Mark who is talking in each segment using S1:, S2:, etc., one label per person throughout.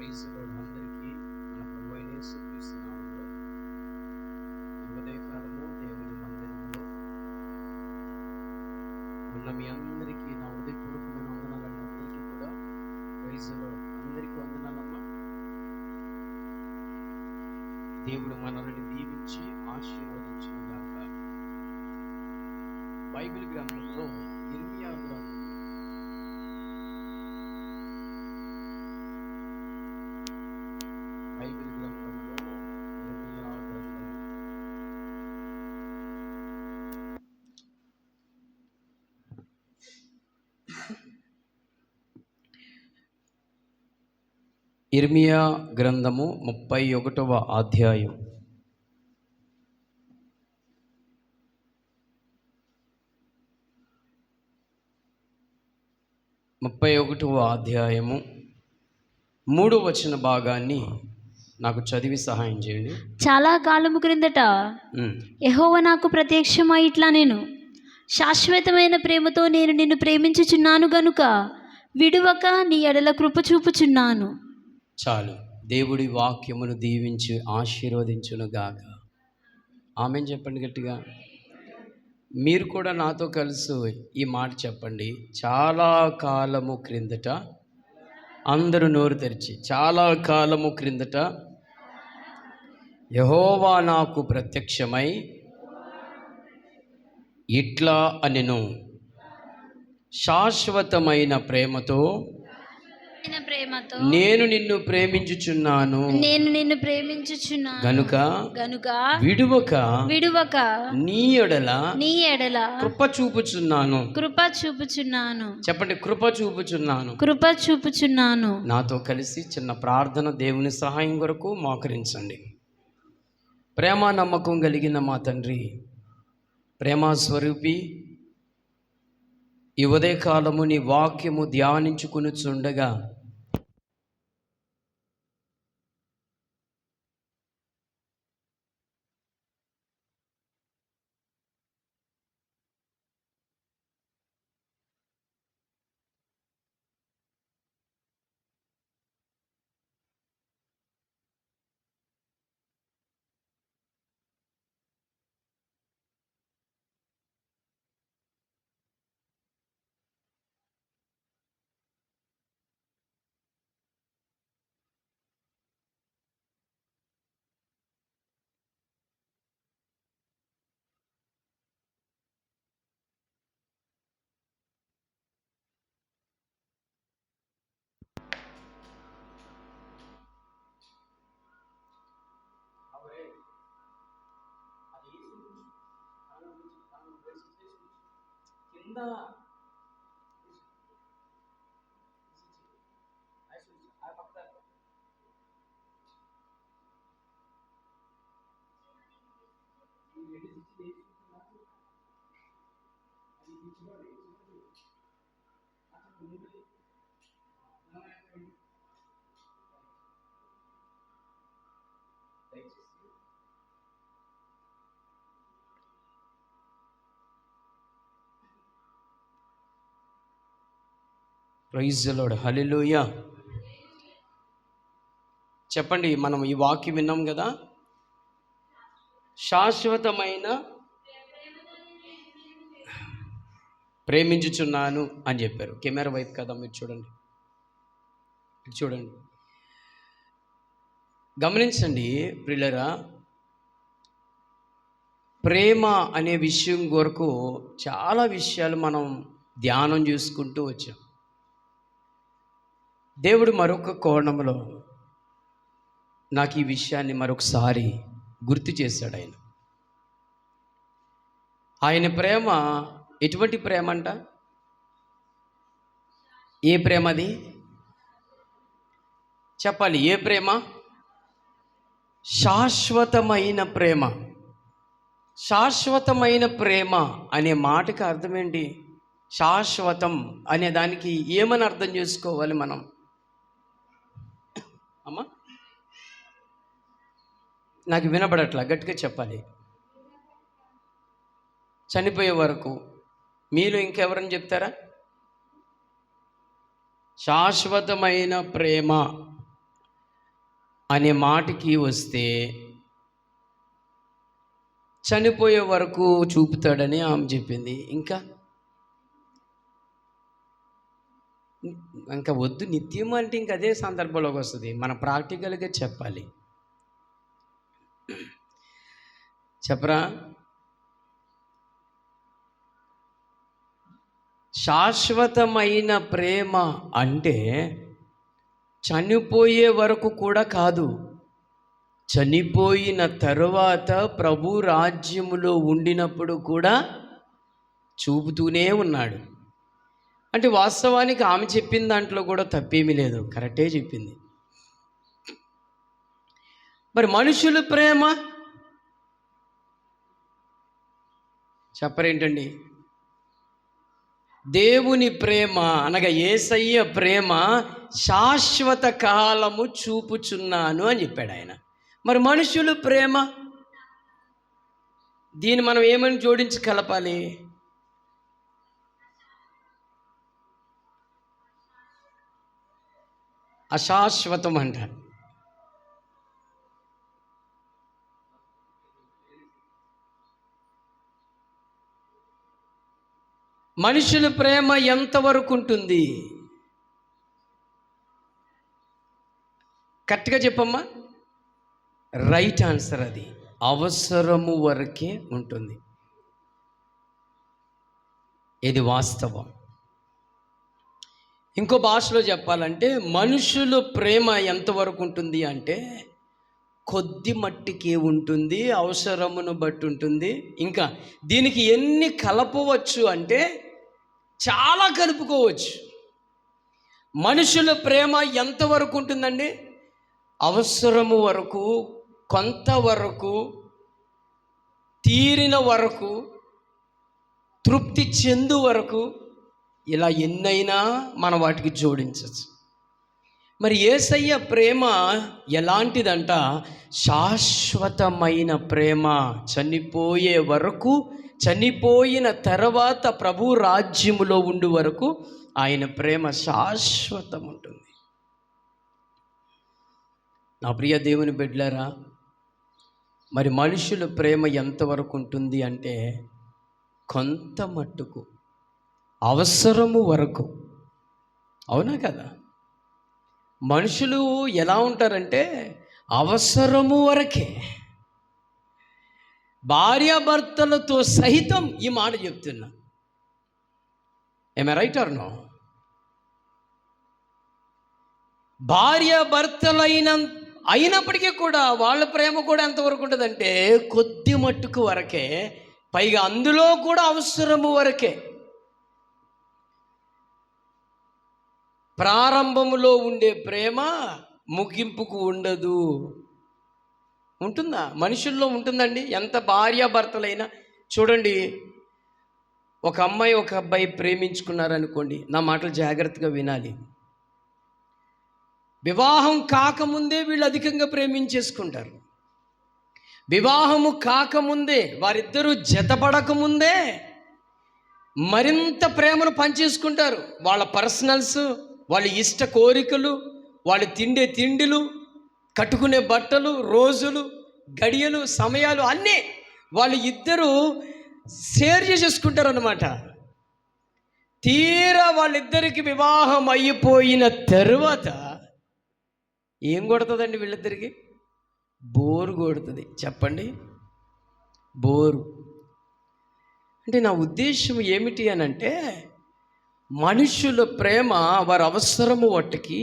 S1: Praise lord అందరికీ మన ప్రభువైన యేసుక్రీస్తు నామములో ఉదయకాలము దేవుని మందిరములో ఉన్న మీ అందరికీ నా హృదయపూర్వకమైన వందనాలండి. అందరికీ కూడా ప్రైజ్ లార్డ్, అందరికీ వందనాలమ్మా. దేవుడు మనల్ని దీవించి ఆశీర్వదించుగాక. బైబిల్ గ్రంథంలో ఇర్మియా గ్రంథం బైబిల్ గ్రంథంలో ఇర్మియా గ్రంథం ఇర్మియా గ్రంథము 31వ అధ్యాయం. అధ్యాయము 3వ వచన భాగాన్ని నాకు చదివి సహాయం చేయండి.
S2: చాలా కాలము క్రిందట యెహోవా నాకు ప్రత్యక్షమై ఇట్లా నేను శాశ్వతమైన ప్రేమతో నేను నిన్ను ప్రేమించుచున్నాను గనుక విడువక నీ ఎడల కృప చూపుచున్నాను.
S1: చాలు. దేవుడి వాక్యమును దీవించి ఆశీర్వదించును గాక. ఆమేన్ చెప్పండి గట్టిగా. మీరు కూడా నాతో కలిసి ఈ మాట చెప్పండి. చాలా కాలము క్రిందట, అందరూ నోరు తెరిచి, చాలా కాలము క్రిందట యెహోవా నాకు ప్రత్యక్షమై ఇట్లా అనెను, శాశ్వతమైన ప్రేమతో నేను నిన్ను ప్రేమించుచున్నాను గనుక విడువక నీ ఎడల కృప చూపుచున్నాను. చెప్పండి, కృప చూపుచున్నాను. నాతో కలిసి చిన్న ప్రార్థన, దేవుని సహాయం కొరకు మోకరించండి. ప్రేమ నమ్మకం కలిగిన మా తండ్రి, ప్రేమ స్వరూపి, ఈ ఉదయకాలము నీ వాక్యము ధ్యానించుకునిచుండగా ప్రైజ్ ది లార్డ్, హల్లెలూయా. చెప్పండి, మనం ఈ వాక్యం విన్నాం కదా, శాశ్వతమైన ప్రేమించుచున్నాను అని చెప్పారు. కెమెరా వైపు కదా, మీరు చూడండి, చూడండి, గమనించండి ప్రియులారా. ప్రేమ అనే విషయం కొరకు చాలా విషయాలు మనం ధ్యానం చేసుకుంటూ వచ్చాం. దేవుడు మరొక కోణంలో నాకు ఈ విషయాన్ని మరొకసారి గుర్తు చేశాడు. ఆయన ప్రేమ ఎటువంటి ప్రేమ అంట? ఏ ప్రేమ అది? చెప్పాలి, ఏ ప్రేమ? శాశ్వతమైన ప్రేమ. శాశ్వతమైన ప్రేమ అనే మాటకి అర్థం ఏంటి? శాశ్వతం అనే దానికి ఏమని అర్థం చేసుకోవాలి మనం? అమ్మా, నాకు వినబడట్లా, గట్టిగా చెప్పాలి. చనిపోయే వరకు. మీలో ఇంకెవరని చెప్తారా? శాశ్వతమైన ప్రేమ అనే మాటకి వస్తే చనిపోయే వరకు చూపుతాడని ఆమె చెప్పింది. ఇంకా వద్దు, నిత్యం అంటే ఇంక అదే సందర్భంలోకి వస్తుంది. మనం ప్రాక్టికల్గా చెప్పాలి. చెప్పరా? శాశ్వతమైన ప్రేమ అంటే చనిపోయే వరకు కూడా కాదు, చనిపోయిన తరువాత ప్రభు రాజ్యములో ఉండినప్పుడు కూడా చూపుతూనే ఉన్నాడు. అంటే వాస్తవానికి ఆమె చెప్పిన దాంట్లో కూడా తప్పేమీ లేదు, కరెక్టే చెప్పింది. మరి మనుషుల ప్రేమ చెప్పరేంటండి? దేవుని ప్రేమ అనగా యేసయ్య ప్రేమ శాశ్వత కాలము చూపుచున్నాను అని చెప్పాడు ఆయన. మరి మనుషుల ప్రేమ, దీన్ని మనం ఏమని జోడించి కలపాలి? అశాశ్వతం అంటారు. మనుషుల ప్రేమ ఎంతవరకు ఉంటుంది? కరెక్ట్గా చెప్పమ్మా. రైట్ ఆన్సర్ అది. అవసరము వరకే ఉంటుంది. ఇది వాస్తవం. ఇంకో భాషలో చెప్పాలంటే మనుషుల ప్రేమ ఎంతవరకు ఉంటుంది అంటే కొద్ది మట్టికి ఉంటుంది, అవసరమును బట్టి ఉంటుంది. ఇంకా దీనికి ఎన్ని కలపవచ్చు అంటే చాలా కలుపుకోవచ్చు. మనుషుల ప్రేమ ఎంతవరకు ఉంటుందండి? అవసరము వరకు, కొంతవరకు, తీరిన వరకు, తృప్తి చెందు వరకు, ఇలా ఎన్నైనా మనం వాటికి జోడించవచ్చు. మరి యేసయ్య ప్రేమ ఎలాంటిదంట? శాశ్వతమైన ప్రేమ. చనిపోయే వరకు, చనిపోయిన తర్వాత ప్రభు రాజ్యములో ఉండు వరకు ఆయన ప్రేమ శాశ్వతం ఉంటుంది. నా ప్రియ దేవుని బిడ్డలారా, మరి మనుషుల ప్రేమ ఎంతవరకు ఉంటుంది అంటే కొంత మట్టుకు, అవసరము వరకు. అవునా కదా? మనుషులు ఎలా ఉంటారంటే అవసరము వరకే. భార్యాభర్తలతో సహితం ఈ మాట చెప్తున్నా. ఏమే రైట్ ఆర్ నో? అయినప్పటికీ కూడా వాళ్ళ ప్రేమ కూడా ఎంతవరకు ఉంటుందంటే కొద్ది మట్టుకు వరకే. పైగా అందులో కూడా అవసరము వరకే. ప్రారంభములో ఉండే ప్రేమ ముగింపుకు ఉండదు. ఉంటుందా? మనుషుల్లో ఉంటుందండి. ఎంత భార్యాభర్తలైనా చూడండి, ఒక అమ్మాయి ఒక అబ్బాయి ప్రేమించుకున్నారనుకోండి, నా మాటలు జాగ్రత్తగా వినాలి. వివాహం కాకముందే వీళ్ళు అధికంగా ప్రేమించేసుకుంటారు. వివాహము కాకముందే, వారిద్దరూ జతపడకముందే మరింత ప్రేమను పంచేసుకుంటారు. వాళ్ళ పర్సనల్స్, వాళ్ళ ఇష్ట కోరికలు, వాళ్ళు తిండే తిండిలు, కట్టుకునే బట్టలు, రోజులు, గడియలు, సమయాలు అన్నీ వాళ్ళు ఇద్దరూ షేర్ చేసేసుకుంటారు అన్నమాట. తీరా వాళ్ళిద్దరికి వివాహం అయిపోయిన తరువాత ఏం కొడుతుందండి వీళ్ళిద్దరికి? బోరు కొడుతుంది. చెప్పండి, బోరు. అంటే నా ఉద్దేశం ఏమిటి అని అంటే, మనుషుల ప్రేమ వారి అవసరము మట్టుకి,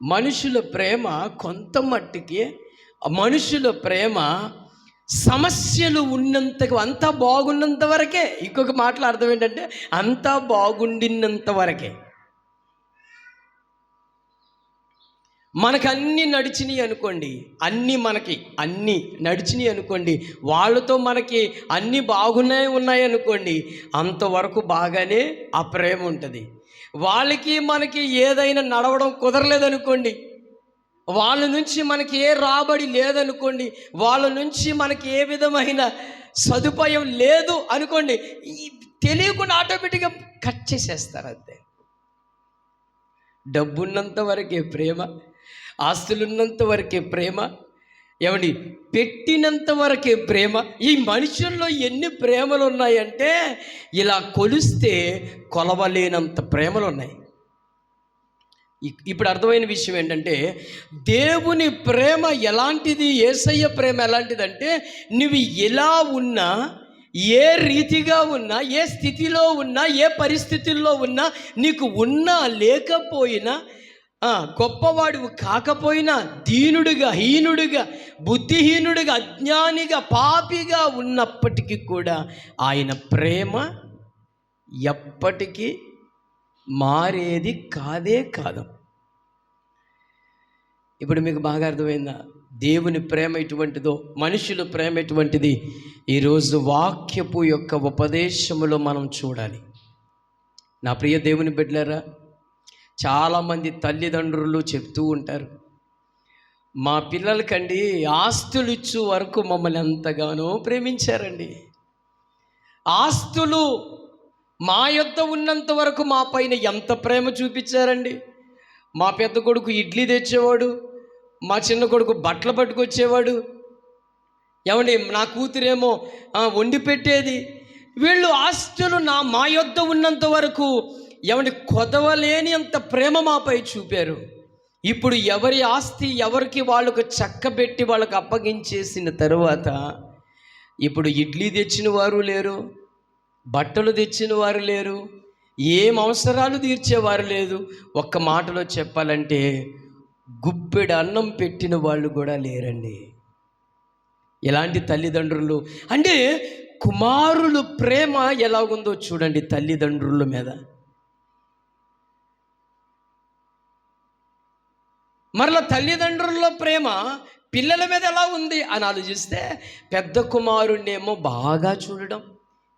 S1: మనుషుల ప్రేమ కొంత మట్టికి, మనుషుల ప్రేమ సమస్యలు ఉన్నంతకు, అంతా బాగున్నంత వరకే. ఇంకొక మాటలు అర్థం ఏంటంటే అంతా బాగుండినంత వరకే. మనకు అన్నీ నడిచినాయి అనుకోండి, అన్నీ నడిచినాయి అనుకోండి, వాళ్ళతో మనకి అన్నీ ఉన్నాయి అనుకోండి, అంతవరకు బాగానే ఆ ప్రేమ ఉంటుంది. వాళ్ళకి మనకి ఏదైనా నడవడం కుదరలేదనుకోండి, వాళ్ళ నుంచి మనకి ఏ రాబడి లేదనుకోండి, వాళ్ళ నుంచి మనకి ఏ విధమైన సదుపాయం లేదు అనుకోండి, తెలియకుండా ఆటోమేటిక్గా కట్ చేసేస్తారు. అంతే. డబ్బున్నంత వరకే ప్రేమ, ఆస్తులున్నంత వరకే ప్రేమ, ఏమండి పెట్టినంత వరకే ప్రేమ. ఈ మనుషుల్లో ఎన్ని ప్రేమలు ఉన్నాయంటే ఇలా కొలిస్తే కొలవలేనంత ప్రేమలు ఉన్నాయి. ఇప్పుడు అర్థమైన విషయం ఏంటంటే, దేవుని ప్రేమ ఎలాంటిది, యేసయ్య ప్రేమ ఎలాంటిదంటే, నువ్వు ఎలా ఉన్నా, ఏ రీతిగా ఉన్నా, ఏ స్థితిలో ఉన్నా, ఏ పరిస్థితుల్లో ఉన్నా, నీకు ఉన్నా లేకపోయినా, గొప్పవాడివి కాకపోయినా, దీనుడిగా, హీనుడిగా, బుద్ధిహీనుడిగా, అజ్ఞానిగా, పాపిగా ఉన్నప్పటికీ కూడా ఆయన ప్రేమ ఎప్పటికీ మారేది కాదే కాదు. ఇప్పుడు మీకు బాగా అర్థమైందా? దేవుని ప్రేమ ఎటువంటిదో, మనుషుల ప్రేమ ఎటువంటిది ఈరోజు వాక్యపు యొక్క ఉపదేశములో మనం చూడాలి. నా ప్రియ దేవుని బిడ్డలారా, చాలామంది తల్లిదండ్రులు చెప్తూ ఉంటారు, మా పిల్లలకండి ఆస్తులు ఇచ్చు వరకు మమ్మల్ని ఎంతగానో ప్రేమించారండి. ఆస్తులు మా యొద్ద ఉన్నంత వరకు మా పైన ఎంత ప్రేమ చూపించారండి. మా పెద్ద కొడుకు ఇడ్లీ తెచ్చేవాడు, మా చిన్న కొడుకు బట్టలు పట్టుకొచ్చేవాడు, ఏమండి నా కూతురేమో వండి పెట్టేది. వీళ్ళు ఆస్తులు మా యొద్ద ఉన్నంత వరకు ఏమండి కొదవలేని అంత ప్రేమ మాపై చూపారు. ఇప్పుడు ఎవరి ఆస్తి ఎవరికి వాళ్ళకు చక్కబెట్టి వాళ్ళకు అప్పగించేసిన తరువాత ఇప్పుడు ఇడ్లీ తెచ్చిన వారు లేరు, బట్టలు తెచ్చిన వారు లేరు, ఏం అవసరాలు తీర్చేవారు లేదు. ఒక్క మాటలో చెప్పాలంటే గుప్పెడు అన్నం పెట్టిన వాళ్ళు కూడా లేరండి. ఎలాంటి తల్లిదండ్రులు అంటే, కుమారులు ప్రేమ ఎలాగుందో చూడండి తల్లిదండ్రుల మీద. మరలా తల్లిదండ్రుల ప్రేమ పిల్లల మీద ఎలా ఉంది అని ఆలోచిస్తే, పెద్ద కుమారుణ్ణేమో బాగా చూడడం,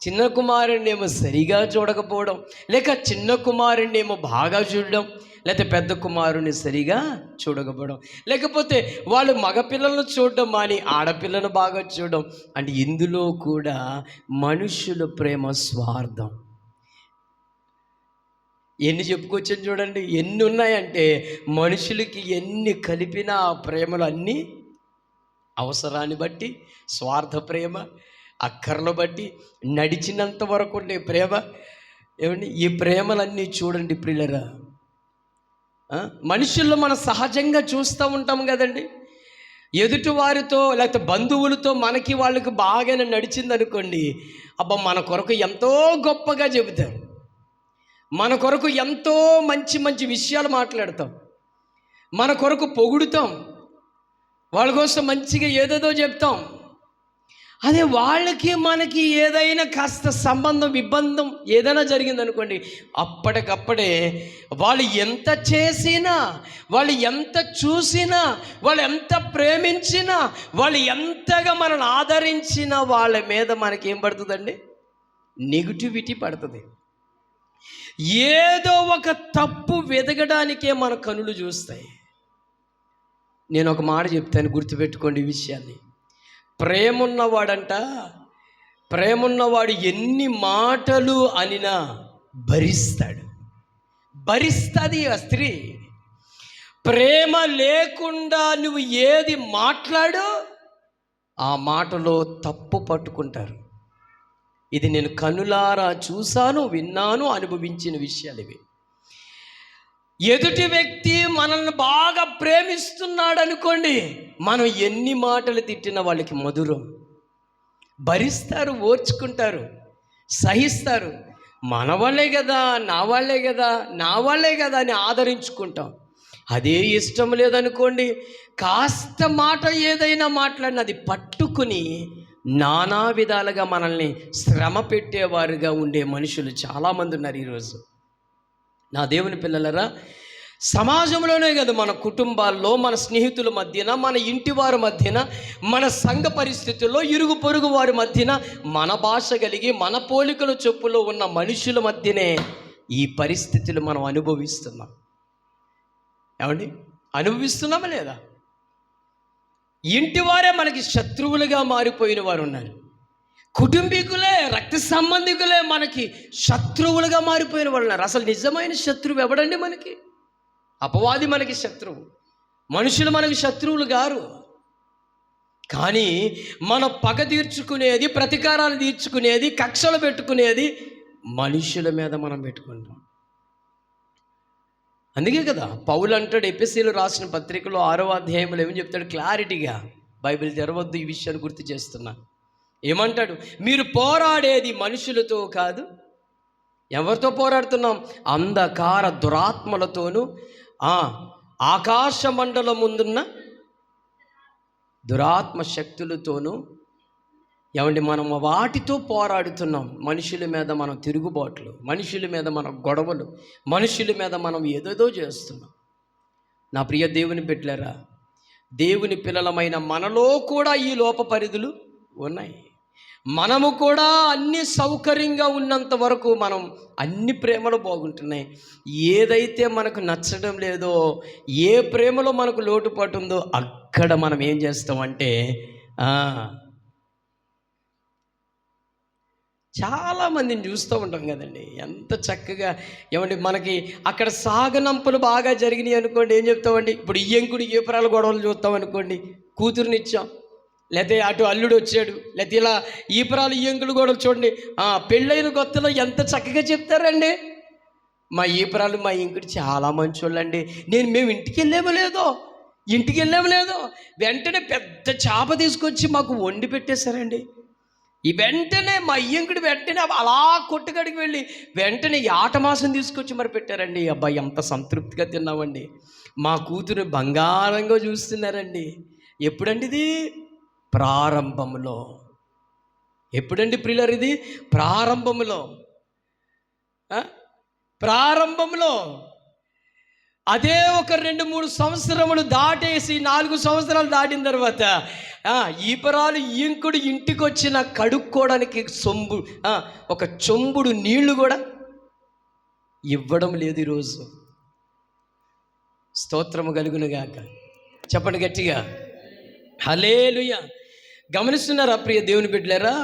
S1: చిన్న కుమారుణ్ణేమో సరిగా చూడకపోవడం, లేక చిన్న కుమారుణ్ణేమో బాగా చూడడం, లేకపోతే పెద్ద కుమారుని సరిగా చూడకపోవడం, లేకపోతే వాళ్ళు మగపిల్లలను చూడడం మాని ఆడపిల్లను బాగా చూడడం. అంటే ఇందులో కూడా మనుషుల ప్రేమ స్వార్థం. ఎన్ని చెప్పుకొచ్చాను చూడండి, ఎన్ని ఉన్నాయంటే మనుషులకి ఎన్ని కలిపినా ఆ ప్రేమలు అన్నీ అవసరాన్ని బట్టి, స్వార్థ ప్రేమ, అక్కర్లు బట్టి, నడిచినంత వరకు ఉండే ప్రేమ. ఏమండి ఈ ప్రేమలన్నీ చూడండి ప్రియులరా, మనుషుల్లో మనం సహజంగా చూస్తూ ఉంటాం కదండి. ఎదుటి వారితో లేకపోతే బంధువులతో మనకి వాళ్ళకి బాగానే నడిచిందనుకోండి, అబ్బా మన కొరకు ఎంతో గొప్పగా చెబుతారు, మన కొరకు ఎంతో మంచి మంచి విషయాలు మాట్లాడతాం, మన కొరకు పొగుడుతాం, వాళ్ళ కోసం మంచిగా ఏదేదో చెప్తాం. అదే వాళ్ళకి మనకి ఏదైనా కాస్త సంబంధం ఇబ్బందం ఏదైనా జరిగిందనుకోండి, అప్పటికప్పుడే వాళ్ళు ఎంత చేసినా, వాళ్ళు ఎంత చూసినా, వాళ్ళు ఎంత ప్రేమించినా, వాళ్ళు ఎంతగా మనల్ని ఆదరించినా వాళ్ళ మీద మనకేం పడుతుందండి? నెగిటివిటీ పడుతుంది. ఏదో ఒక తప్పు వెతకడానికే మన కనులు చూస్తాయి. నేను ఒక మాట చెప్తాను, గుర్తుపెట్టుకోండి ఈ విషయాన్ని. ప్రేమున్నవాడు ఎన్ని మాటలు అనినా భరిస్తుంది ఆ స్త్రీ. ప్రేమ లేకుండా నువ్వు ఏది మాట్లాడో ఆ మాటలో తప్పు పట్టుకుంటారు. ఇది నేను కనులారా చూశాను, విన్నాను, అనుభవించిన విషయాలు ఇవి. ఎదుటి వ్యక్తి మనల్ని బాగా ప్రేమిస్తున్నాడు అనుకోండి, మనం ఎన్ని మాటలు తిట్టినా వాళ్ళకి మధురం. భరిస్తారు, ఓర్చుకుంటారు, సహిస్తారు. మన వాళ్ళే కదా, నా వాళ్ళే కదా అని ఆదరించుకుంటాం. అదే ఇష్టం లేదనుకోండి, కాస్త మాట ఏదైనా మాట్లాడిన అది పట్టుకుని నానా విధాలుగా మనల్ని శ్రమ పెట్టేవారుగా ఉండే మనుషులు చాలామంది ఉన్నారు ఈరోజు. నా దేవుని పిల్లలరా, సమాజంలోనే కదా, మన కుటుంబాల్లో, మన స్నేహితుల మధ్యన, మన ఇంటి వారి మధ్యన, మన సంఘ పరిస్థితుల్లో, ఇరుగు పొరుగు వారి మధ్యన, మన భాష కలిగి మన పోలికల చొప్పులో ఉన్న మనుషుల మధ్యనే ఈ పరిస్థితులు మనం అనుభవిస్తున్నాం. ఏమండి అనుభవిస్తున్నామా లేదా? ఇంటి వారే మనకి శత్రువులుగా మారిపోయిన వారు ఉన్నారు. కుటుంబీకులే, రక్త సంబంధికులే మనకి శత్రువులుగా మారిపోయిన వాళ్ళు ఉన్నారు. అసలు నిజమైన శత్రువు ఎవడండి? మనకి అపవాది మనకి శత్రువు. మనుషులు మనకు శత్రువులు గారు. కానీ మన పగ తీర్చుకునేది, ప్రతీకారాలు తీర్చుకునేది, కక్షలు పెట్టుకునేది మనుషుల మీద మనం పెట్టుకుంటాం. అందుకే కదా పౌలు అంటాడు ఎఫెసీయులు రాసిన పత్రికలో 6వ అధ్యాయంలో ఏమని చెప్తాడు క్లారిటీగా, బైబిల్ తెరవద్దు, ఈ విషయాన్ని గుర్తు చేస్తున్నా. ఏమంటాడు? మీరు పోరాడేది మనుషులతో కాదు. ఎవరితో పోరాడుతున్నాం? అంధకార దురాత్మలతోనూ ఆకాశ మండలం ముందున్న దురాత్మ శక్తులతోనూ. ఏమండి, మనం వాటితో పోరాడుతున్నాం. మనుషుల మీద మనం తిరుగుబాట్లు, మనుషుల మీద మనం గొడవలు, మనుషుల మీద మనం ఏదేదో చేస్తున్నాం. నా ప్రియ దేవుని బిడ్డలారా, దేవుని పిల్లలమైన మనలో కూడా ఈ లోప పరిధులు ఉన్నాయి. మనము కూడా అన్ని సౌకర్యంగా ఉన్నంత వరకు మనం అన్ని ప్రేమలు బాగుంటున్నాయి. ఏదైతే మనకు నచ్చడం లేదో, ఏ ప్రేమలో మనకు లోటుపాటు ఉందో అక్కడ మనం ఏం చేస్తామంటే చాలామందిని చూస్తూ ఉంటాం కదండి, ఎంత చక్కగా. ఏమండి, మనకి అక్కడ సాగనంపులు బాగా జరిగినాయి అనుకోండి, ఏం చెప్తామండి? ఇప్పుడు ఇయ్యంకుడు ఏపరాల గొడవలు చూస్తాం అనుకోండి, కూతురునిచ్చాం, లేకపోతే అటు అల్లుడు వచ్చాడు, లేకపోతే ఇలా ఈపరాలు ఇయ్యంకుడు గొడవలు చూడండి. పెళ్ళైన కొత్తలో ఎంత చక్కగా చెప్తారండి. మా ఈపరాలు మా ఇంకుడు చాలా మంచోళ్ళండి, మేము ఇంటికి వెళ్ళాము లేదో వెంటనే పెద్ద చేప తీసుకొచ్చి మాకు వండి పెట్టేశారండి. ఈ వెంటనే మా అయ్యంకుడు వెంటనే అలా కొట్టుగడికి వెళ్ళి వెంటనే ఆట మాసం తీసుకొచ్చి మరి పెట్టారండి. అబ్బాయి ఎంత సంతృప్తిగా తిన్నామండి. మా కూతురు బంగారంగా చూస్తున్నారండి. ఎప్పుడండి ఇది? ప్రారంభంలో. ఎప్పుడండి ప్రియులారు ఇది? ప్రారంభంలో. అదే ఒక 2-3 సంవత్సరములు దాటేసి 4 సంవత్సరాలు దాటిన తర్వాత ఈపరాలు ఇంకుడు ఇంటికి వచ్చిన కడుక్కోవడానికి ఒక చెంబుడు నీళ్లు కూడా ఇవ్వడం లేదు ఈరోజు. స్తోత్రము కలుగునుగాక. చెప్పండి గట్టిగా హల్లెలూయా. గమనిస్తున్నారా ప్రియ దేవుని బిడ్డలారా?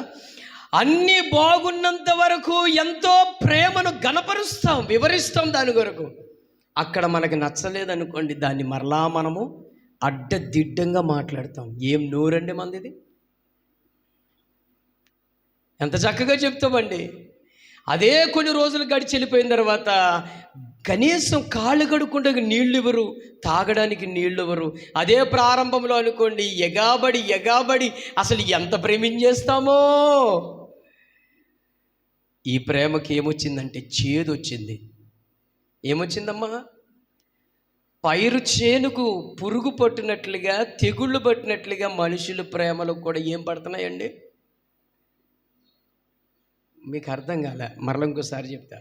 S1: అన్నీ బాగున్నంత వరకు ఎంతో ప్రేమను గణపరుస్తాం, వివరిస్తాం దాని కొరకు. అక్కడ మనకు నచ్చలేదనుకోండి, దాన్ని మరలా మనము అడ్డదిడ్డంగా మాట్లాడతాం. ఏం నోరండి మందిది! ఎంత చక్కగా చెప్తామండి. అదే కొన్ని రోజులు గడిచి వెళ్ళిపోయిన తర్వాత కనీసం కాళ్ళు కడుక్కుంటే నీళ్ళు ఇవ్వరు, తాగడానికి నీళ్ళు ఇవ్వరు. అదే ప్రారంభంలో అనుకోండి, ఎగాబడి అసలు ఎంత ప్రేమించేస్తామో. ఈ ప్రేమకి ఏమొచ్చిందంటే చేదు వచ్చింది. ఏమొచ్చిందమ్మా? పైరు చేనుకు పురుగు పట్టినట్లుగా, తెగుళ్ళు పట్టినట్లుగా మనుషుల ప్రేమలు కూడా ఏం పడుతున్నాయండి? మీకు అర్థం కాలే, మరల ఇంకోసారి చెప్తా.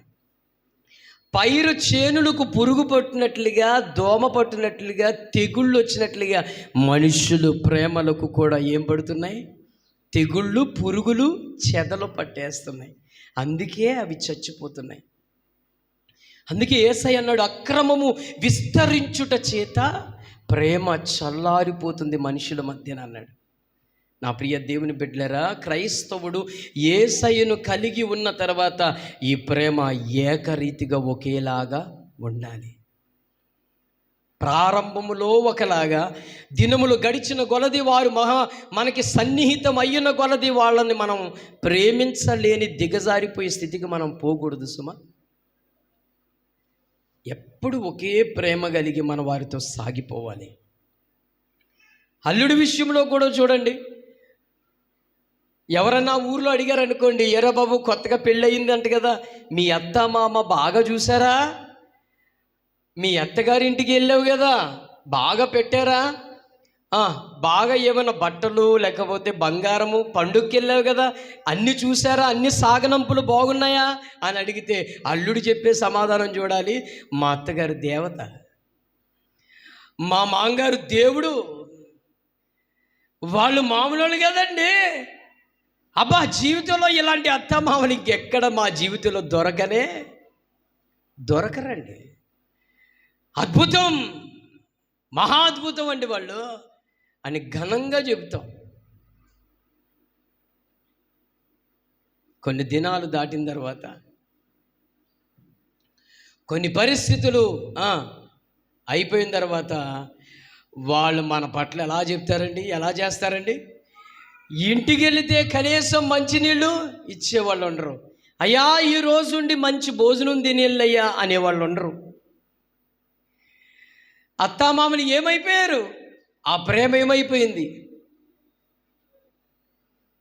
S1: పైరు చేనులకు పురుగు పట్టినట్లుగా, దోమ పట్టినట్లుగా, తెగుళ్ళు వచ్చినట్లుగా మనుషులు ప్రేమలకు కూడా ఏం పడుతున్నాయి? తెగుళ్ళు, పురుగులు, చెదలు పట్టేస్తున్నాయి. అందుకే అవి చచ్చిపోతున్నాయి. అందుకే యేసయ్య అన్నాడు, అక్రమము విస్తరించుట చేత ప్రేమ చల్లారిపోతుంది మనుషుల మధ్యన అన్నాడు. నా ప్రియ దేవుని బిడ్డలారా, క్రైస్తవుడు యేసయ్యను కలిగి ఉన్న తర్వాత ఈ ప్రేమ ఏకరీతిగా ఒకేలాగా ఉండాలి. ప్రారంభములో ఒకలాగా, దినములు గడిచిన కొలది వారు మనకి సన్నిహితం అయ్యిన కొలది వాళ్ళని మనం ప్రేమించలేని దిగజారిపోయే స్థితికి మనం పోకూడదు సుమా. ఎప్పుడు ఒకే ప్రేమ కలిగి మన వారితో సాగిపోవాలి. అల్లుడి విషయంలో కూడా చూడండి, ఎవరన్నా ఊర్లో అడిగారు అనుకోండి, ఎరా బాబు కొత్తగా పెళ్ళయింది అంట కదా, మీ అత్త మామ బాగా చూసారా? మీ అత్తగారింటికి వెళ్ళావు కదా, బాగా పెట్టారా? బాగా ఏమైనా బట్టలు లేకపోతే బంగారము, పండుగకి వెళ్ళావు కదా, అన్నీ చూసారా? అన్ని సాగనంపులు బాగున్నాయా అని అడిగితే అల్లుడు చెప్పే సమాధానం చూడాలి, మా అత్తగారు దేవత, మా మామగారు దేవుడు, వాళ్ళు మామూలు కదండి. అబ్బా, జీవితంలో ఇలాంటి అత్త మామలు ఇంకెక్కడ మా జీవితంలో దొరకరండి. అద్భుతం, మహా అద్భుతం అండి వాళ్ళు అని ఘనంగా చెబుతాం. కొన్ని దినాలు దాటిన తర్వాత, కొన్ని పరిస్థితులు అయిపోయిన తర్వాత వాళ్ళు మన పట్ల ఎలా చెప్తారండి, ఎలా చేస్తారండి? ఇంటికి వెళితే కనీసం మంచినీళ్ళు ఇచ్చేవాళ్ళు ఉండరు. అయ్యా ఈ రోజు ఉండి మంచి భోజనం తినేళ్ళయ్యా అనేవాళ్ళు ఉండరు. అత్తామామలు ఏమైపోయారు? ఆ ప్రేమ ఏమైపోయింది?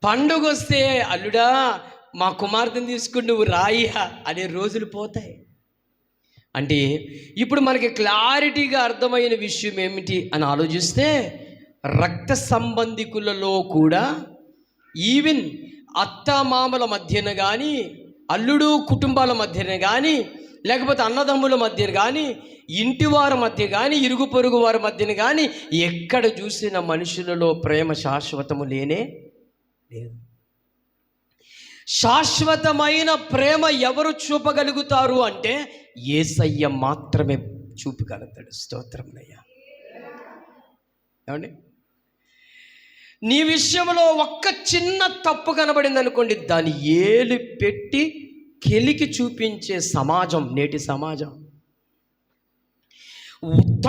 S1: పండుగ వస్తే అల్లుడా మా కుమార్తెను తీసుకుని నువ్వు రాయ్యా అనే రోజులు పోతాయి. అంటే ఇప్పుడు మనకి క్లారిటీగా అర్థమైన విషయం ఏమిటి అని ఆలోచిస్తే, రక్త సంబంధికులలో కూడా ఈవెన్ అత్తామామల మధ్యన కానీ, అల్లుడు కుటుంబాల మధ్యన కానీ, లేకపోతే అన్నదమ్ముల మధ్యన కానీ, ఇంటి వారి మధ్య కానీ, ఇరుగు పొరుగు వారి మధ్యన కానీ ఎక్కడ చూసిన మనుషులలో ప్రేమ శాశ్వతము లేనే లేదు. శాశ్వతమైన ప్రేమ ఎవరు చూపగలుగుతారు అంటే యేసయ్య మాత్రమే చూపగలుగుతాడు. స్తోత్రమయ్యా. ఏమండి, నీ విషయంలో ఒక్క చిన్న తప్పు కనబడింది అనుకోండి, దాన్ని ఏలు పెట్టి కెలికి చూపించే సమాజం నేటి సమాజం.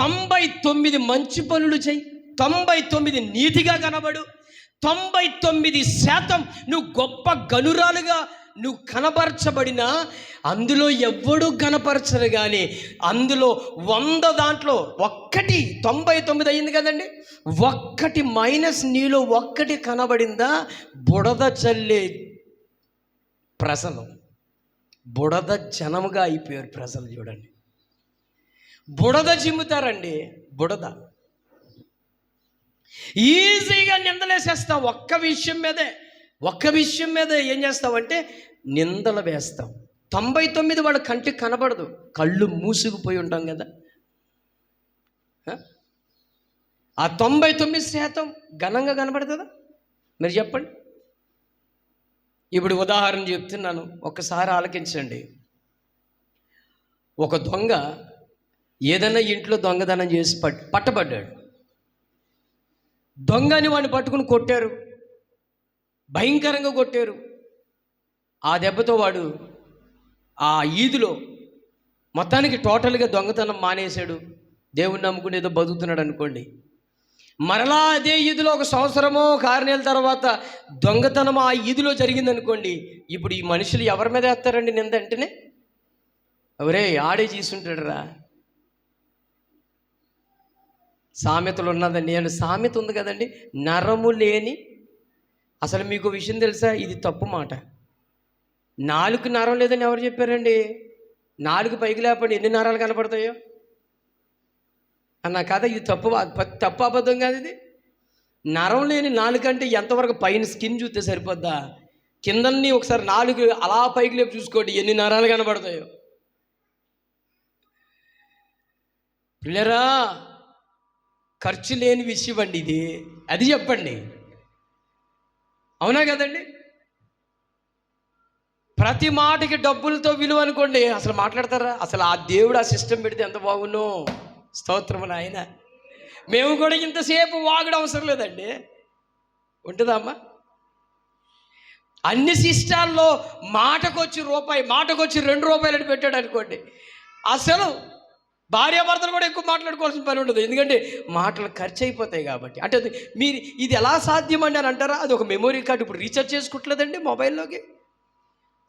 S1: 99 మంచి పనులు చెయ్యి, 99 నీతిగా కనబడు, 99% నువ్వు గొప్ప గనురాలుగా నువ్వు కనపరచబడినా అందులో ఎవ్వడూ కనపరచరు. కానీ అందులో 100 దాంట్లో ఒక్కటి 99 అయింది కదండి, ఒక్కటి మైనస్ నీలో ఒక్కటి కనబడిందా, బుడద చల్లే ప్రజలు, బుడద జనముగా అయిపోయారు ప్రజలు. చూడండి, బుడద చిమ్ముతారండి, బుడద ఈజీగా నిందలేసేస్తాం. ఒక్క విషయం మీదే ఏం చేస్తావంటే నిందలు వేస్తాం. 99 వాళ్ళ కంటికి కనబడదు, కళ్ళు మూసుకుపోయి ఉంటాం కదా. ఆ 99% ఘనంగా కనబడుతుందా? మీరు చెప్పండి. ఇప్పుడు ఉదాహరణ చెప్తున్నాను, ఒక్కసారి ఆలకించండి. ఒక దొంగ ఏదైనా ఇంట్లో దొంగతనం చేసి పట్టబడ్డాడు. దొంగని వాడిని పట్టుకుని కొట్టారు, భయంకరంగా కొట్టారు. ఆ దెబ్బతో వాడు ఆ ఈదులో మొత్తానికి టోటల్గా దొంగతనం మానేశాడు. దేవుణ్ణి నమ్ముకుని ఏదో బతుకుతున్నాడు అనుకోండి. మరలా అదే ఈదులో 1 సంవత్సరమో 6 నెలల తర్వాత దొంగతనం ఆ ఈదులో జరిగిందనుకోండి. ఇప్పుడు ఈ మనుషులు ఎవరి మీద వేస్తారండి నింద? అంటేనే ఎవరే ఆడే చేసుంటాడు రా. సామెతలు ఉన్నదండి, అని సామెత ఉంది కదండి, నరము లేని. అసలు మీకు విషయం తెలుసా? ఇది తప్పు మాట. 4 నరం లేదని ఎవరు చెప్పారండి? 4 పైకి లేపండి, ఎన్ని నరాలు కనపడతాయో అన్నా కదా. ఇది తప్పు అబద్ధం కాదు ఇది. నరం లేని 4 అంటే ఎంతవరకు పైన స్కిన్ చూస్తే సరిపోద్దా? కిందల్ని ఒకసారి 4 అలా పైకి లేపు చూసుకోండి, ఎన్ని నరాలు కనపడతాయో. పిల్లరా, ఖర్చు లేని విషయం అండి ఇది. అది చెప్పండి, అవునా కదండి? ప్రతి మాటకి డబ్బులతో విలువ అనుకోండి, అసలు మాట్లాడతారా? అసలు ఆ దేవుడు ఆ సిస్టమ్ పెడితే ఎంత బాగున్నో. స్తోత్రం నాయన. మేము కూడా ఇంతసేపు వాగడం అవసరం లేదండి, ఉంటుందా అమ్మా? అన్ని సిస్టాల్లో మాటకొచ్చి రూపాయి, మాటకొచ్చి 2 రూపాయలు అని పెట్టాడు అనుకోండి, అసలు భార్యాభర్తలు కూడా ఎక్కువ మాట్లాడుకోవాల్సిన పని ఉండదు. ఎందుకంటే మాటలు ఖర్చు అయిపోతాయి కాబట్టి. అంటే మీరు ఇది ఎలా సాధ్యం అండి అని అంటారా? అది ఒక మెమొరీ కార్డు. ఇప్పుడు రీఛార్జ్ చేసుకుంటలేదండి మొబైల్లోకి,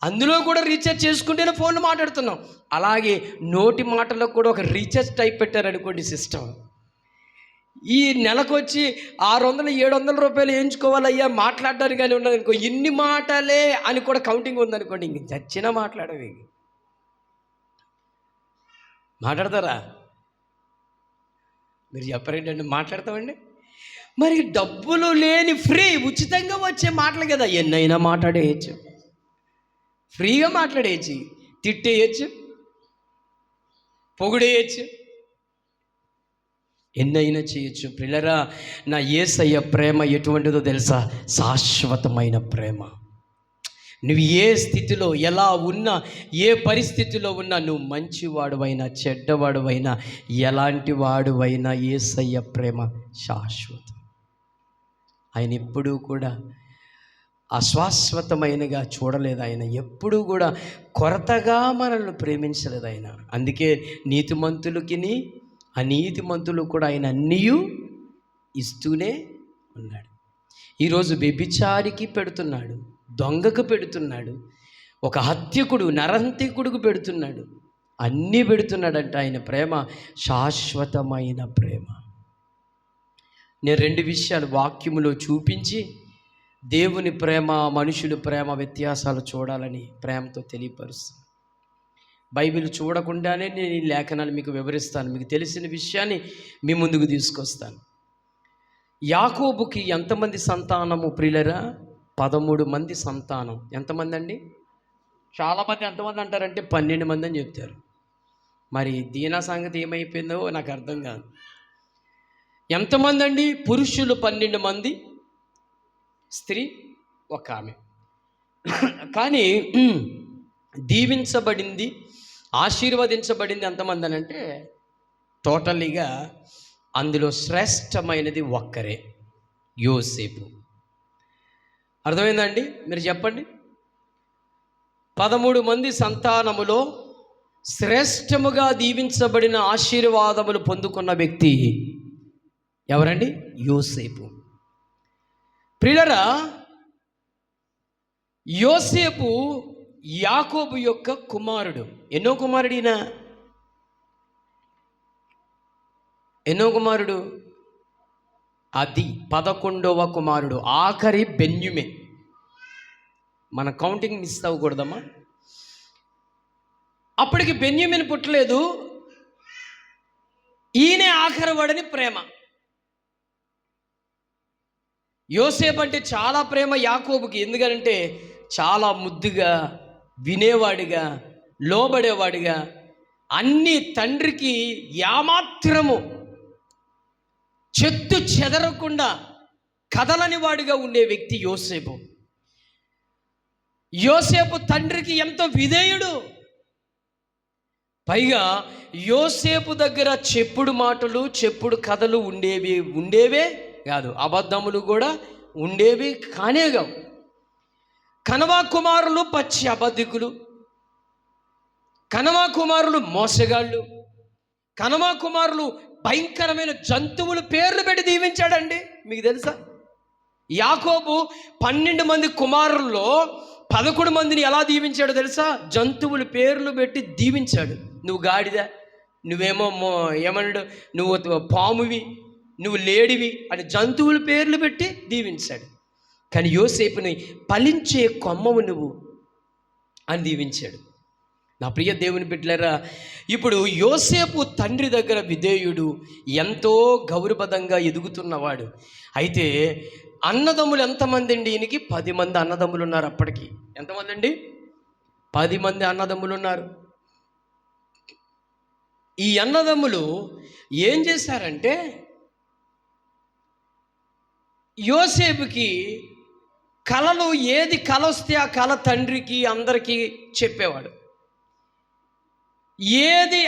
S1: అందులో కూడా రీఛార్జ్ చేసుకుంటేనే ఫోన్లో మాట్లాడుతున్నాం. అలాగే నోటి మాటలకు కూడా ఒక రీఛార్జ్ టైప్ పెట్టారనుకోండి సిస్టమ్. ఈ నెలకొచ్చి 600 700 రూపాయలు వేయించుకోవాలయ్యా మాట్లాడడానికి కానీ ఉండదు అనుకో, ఇన్ని మాటలే అని కూడా కౌంటింగ్ ఉందనుకోండి, ఇంక చచ్చినా మాట్లాడవి. మాట్లాడతారా? మీరు చెప్పరేంటండి? మాట్లాడతామండి. మరి డబ్బులు లేని ఫ్రీ, ఉచితంగా వచ్చే మాటలు కదా, ఎన్నైనా మాట్లాడేయచ్చు, ఫ్రీగా మాట్లాడేయచ్చు, తిట్టేయచ్చు, పొగిడేయచ్చు, ఎన్నైనా చేయొచ్చు. పిల్లరా, నా యేసయ్య ప్రేమ ఎటువంటిదో తెలుసా? శాశ్వతమైన ప్రేమ. నువ్వు ఏ స్థితిలో ఎలా ఉన్నా, ఏ పరిస్థితిలో ఉన్నా, నువ్వు మంచివాడువైనా చెడ్డవాడువైనా ఎలాంటి వాడువైనా యేసయ్య ప్రేమ శాశ్వతం. ఆయన ఎప్పుడూ కూడా అశాశ్వతమైనగా చూడలేదు. ఆయన ఎప్పుడూ కూడా కొరతగా మనల్ని ప్రేమించలేదు ఆయన. అందుకే నీతిమంతులకి అనీతిమంతులు కూడా ఆయన అన్నీయు ఇస్తూనే ఉన్నాడు. ఈరోజు వ్యభిచారికి పెడుతున్నాడు, దొంగకు పెడుతున్నాడు, ఒక హత్యకుడు నరహంతకుడుకు పెడుతున్నాడు, అన్నీ పెడుతున్నాడంట. ఆయన ప్రేమ శాశ్వతమైన ప్రేమ. నేను 2 విషయాలు వాక్యములో చూపించి దేవుని ప్రేమ మనుషుల ప్రేమ వ్యత్యాసాలు చూడాలని ప్రేమతో తెలియపరుస్తాను. బైబిల్ చూడకుండానే నేను ఈ లేఖనాలు మీకు వివరిస్తాను. మీకు తెలిసిన విషయాన్ని మీ ముందుకు తీసుకొస్తాను. యాకోబుకి ఎంతమంది సంతానము ప్రియులరా? 13 మంది సంతానం. ఎంతమంది అండి? చాలామంది ఎంతమంది అంటారంటే 12 మంది అని చెప్తారు. మరి దీనా సంగతి ఏమైపోయిందో నాకు అర్థం కాదు. ఎంతమంది అండి? పురుషులు 12 మంది, స్త్రీ ఒక ఆమె. కానీ దీవించబడింది, ఆశీర్వదించబడింది ఎంతమంది అని అంటే టోటల్లీగా అందులో శ్రేష్టమైనది ఒక్కరే, యోసేపు. అర్థమైందండి? మీరు చెప్పండి. 13 మంది సంతానములో శ్రేష్టముగా దీవించబడిన ఆశీర్వాదములు పొందుకున్న వ్యక్తి ఎవరండి? యోసేపు. ప్రియులరా, యోసేపు యాకోబు యొక్క కుమారుడు. ఎన్నో కుమారుడినా? ఎన్నో కుమారుడు? అది 11వ కుమారుడు, ఆఖరి బెన్యామీన్. మన కౌంటింగ్ మిస్ అవ్వకూడదమ్మా. అప్పటికి బెన్యామీన్ పుట్టలేదు, ఈయనే ఆఖరి వాడని ప్రేమ. యోసేపు అంటే చాలా ప్రేమ యాకోబుకి. ఎందుకంటే చాలా ముద్దుగా, వినేవాడిగా, లోబడేవాడిగా, అన్ని తండ్రికి యామాత్రము చెట్టు చెదరకుండా కదలని వాడిగా ఉండే వ్యక్తి యోసేపు. యోసేపు తండ్రికి ఎంతో విధేయుడు. పైగా యోసేపు దగ్గర చెప్పుడు మాటలు, చెప్పుడు కథలు ఉండేవే కాదు, అబద్ధములు కూడా ఉండేవి కానే కావు. కనవా కుమారులు పచ్చి అబద్ధికులు, కనవా కుమారులు మోసగాళ్ళు, కనవా కుమారులు భయంకరమైన జంతువుల పేర్లు పెట్టి దీవించాడండి. మీకు తెలుసా? యాకోబు 12 మంది కుమారుల్లో 11 మందిని ఎలా దీవించాడో తెలుసా? జంతువుల పేర్లు పెట్టి దీవించాడు. నువ్వు గాడిద, నువ్వేమో ఏమన్నాడు, నువ్వు పామువి, నువ్వు లేడివి అని జంతువుల పేర్లు పెట్టి దీవించాడు. కానీ యోసేపుని ఫలించే కొమ్మవు నువ్వు అని దీవించాడు. నా ప్రియ దేవుని బిడ్డలారా, ఇప్పుడు యోసేపు తండ్రి దగ్గర విధేయుడు, ఎంతో గౌరవపదంగా ఎదుగుతున్నవాడు. అయితే అన్నదమ్ములు ఎంతమంది అండి? ఈయనకి 10 మంది అన్నదమ్ములు ఉన్నారు. అప్పటికి ఎంతమంది అండి? 10 మంది అన్నదమ్ములు ఉన్నారు. ఈ అన్నదమ్ములు ఏం చేశారంటే, యోసేపుకి కళలు, ఏది కళ వస్తే ఆ కళ తండ్రికి అందరికీ చెప్పేవాడు. ఏది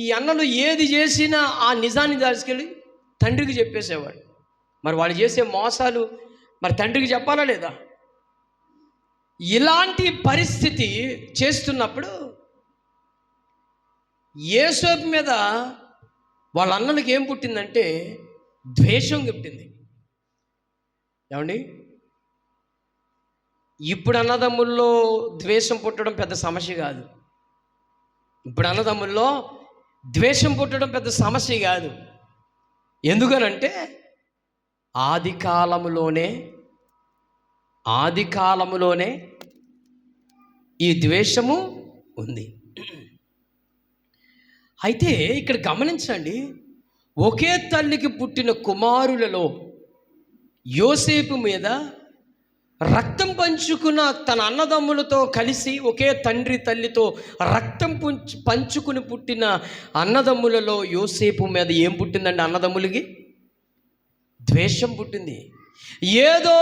S1: ఈ అన్నలు ఏది చేసినా ఆ నిజాన్ని దాచుకెళ్ళి తండ్రికి చెప్పేసేవాడు. మరి వాళ్ళు చేసే మోసాలు మరి తండ్రికి చెప్పాలా లేదా? ఇలాంటి పరిస్థితి చేస్తున్నప్పుడు యోసేపు మీద వాళ్ళ అన్నలకి ఏం పుట్టిందంటే ద్వేషం పుట్టింది. ఏమండి? ఇప్పుడు అన్నదమ్ముల్లో ద్వేషం పుట్టడం పెద్ద సమస్య కాదు. ఇప్పుడు అన్నదమ్ముల్లో ద్వేషం పుట్టడం పెద్ద సమస్య కాదు. ఎందుకనంటే ఆది కాలములోనే ఈ ద్వేషము ఉంది. అయితే ఇక్కడ గమనించండి, ఒకే తల్లికి పుట్టిన కుమారులలో యోసేపు మీద రక్తం పంచుకున్న తన అన్నదమ్ములతో కలిసి ఒకే తండ్రి తల్లితో రక్తం పంచుకుని పుట్టిన అన్నదమ్ములలో యోసేపు మీద ఏం పుట్టిందండి? అన్నదమ్ములకి ద్వేషం పుట్టింది. ఏదో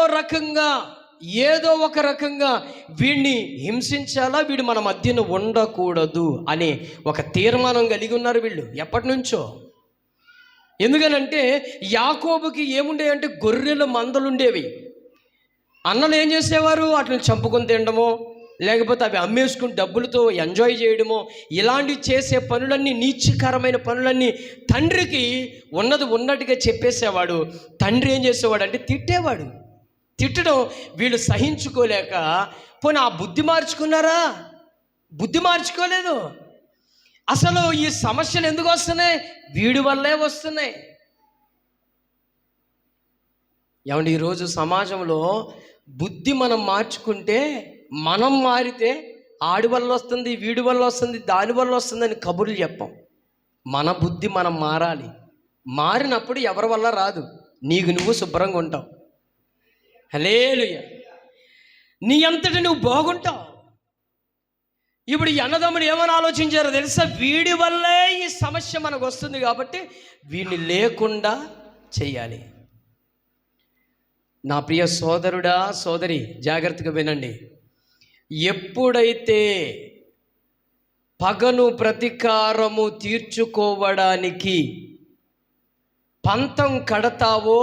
S1: ఒక రకంగా వీడిని హింసించాలా, వీడు మన మధ్యన ఉండకూడదు అనే ఒక తీర్మానం కలిగి ఉన్నారు వీళ్ళు ఎప్పటి నుంచో. ఎందుకనంటే యాకోబుకి ఏముండేవి అంటే గొర్రెల మందలుండేవి. అన్నలు ఏం చేసేవారు? వాటిని చంపుకొని తినడమో లేకపోతే అవి అమ్మేసుకుని డబ్బులతో ఎంజాయ్ చేయడమో, ఇలాంటివి చేసే పనులన్నీ, నీచకరమైన పనులన్నీ తండ్రికి ఉన్నది ఉన్నట్టుగా చెప్పేసేవాడు. తండ్రి ఏం చేసేవాడు అంటే తిట్టేవాడు. తిట్టడం వీళ్ళు సహించుకోలేక, పోనీ ఆ బుద్ధి మార్చుకున్నారా? బుద్ధి మార్చుకోలేదు. అసలు ఈ సమస్యలు ఎందుకు వస్తున్నాయి? వీడి వల్లే వస్తున్నాయి. ఏమంటే ఈరోజు సమాజంలో బుద్ధి మనం మార్చుకుంటే, మనం మారితే ఆడి వల్ల వస్తుంది, వీడి వల్ల వస్తుంది, దాని వల్ల వస్తుందని కబుర్లు చెప్పాం. మన బుద్ధి మనం మారాలి. మారినప్పుడు ఎవరి వల్ల రాదు, నీకు నువ్వు శుభ్రంగా ఉంటావు. హల్లెలూయా. నీ అంతటి నువ్వు బాగుంటావు. ఇప్పుడు ఈ అన్నదమ్ములు ఏమని ఆలోచించారో తెలుసా? వీడి వల్లే ఈ సమస్య మనకు వస్తుంది కాబట్టి వీడిని లేకుండా చేయాలి. నా ప్రియ సోదరుడా, సోదరి, జాగ్రత్తగా వినండి. ఎప్పుడైతే పగను ప్రతీకారము తీర్చుకోవడానికి పంతం కడతావో,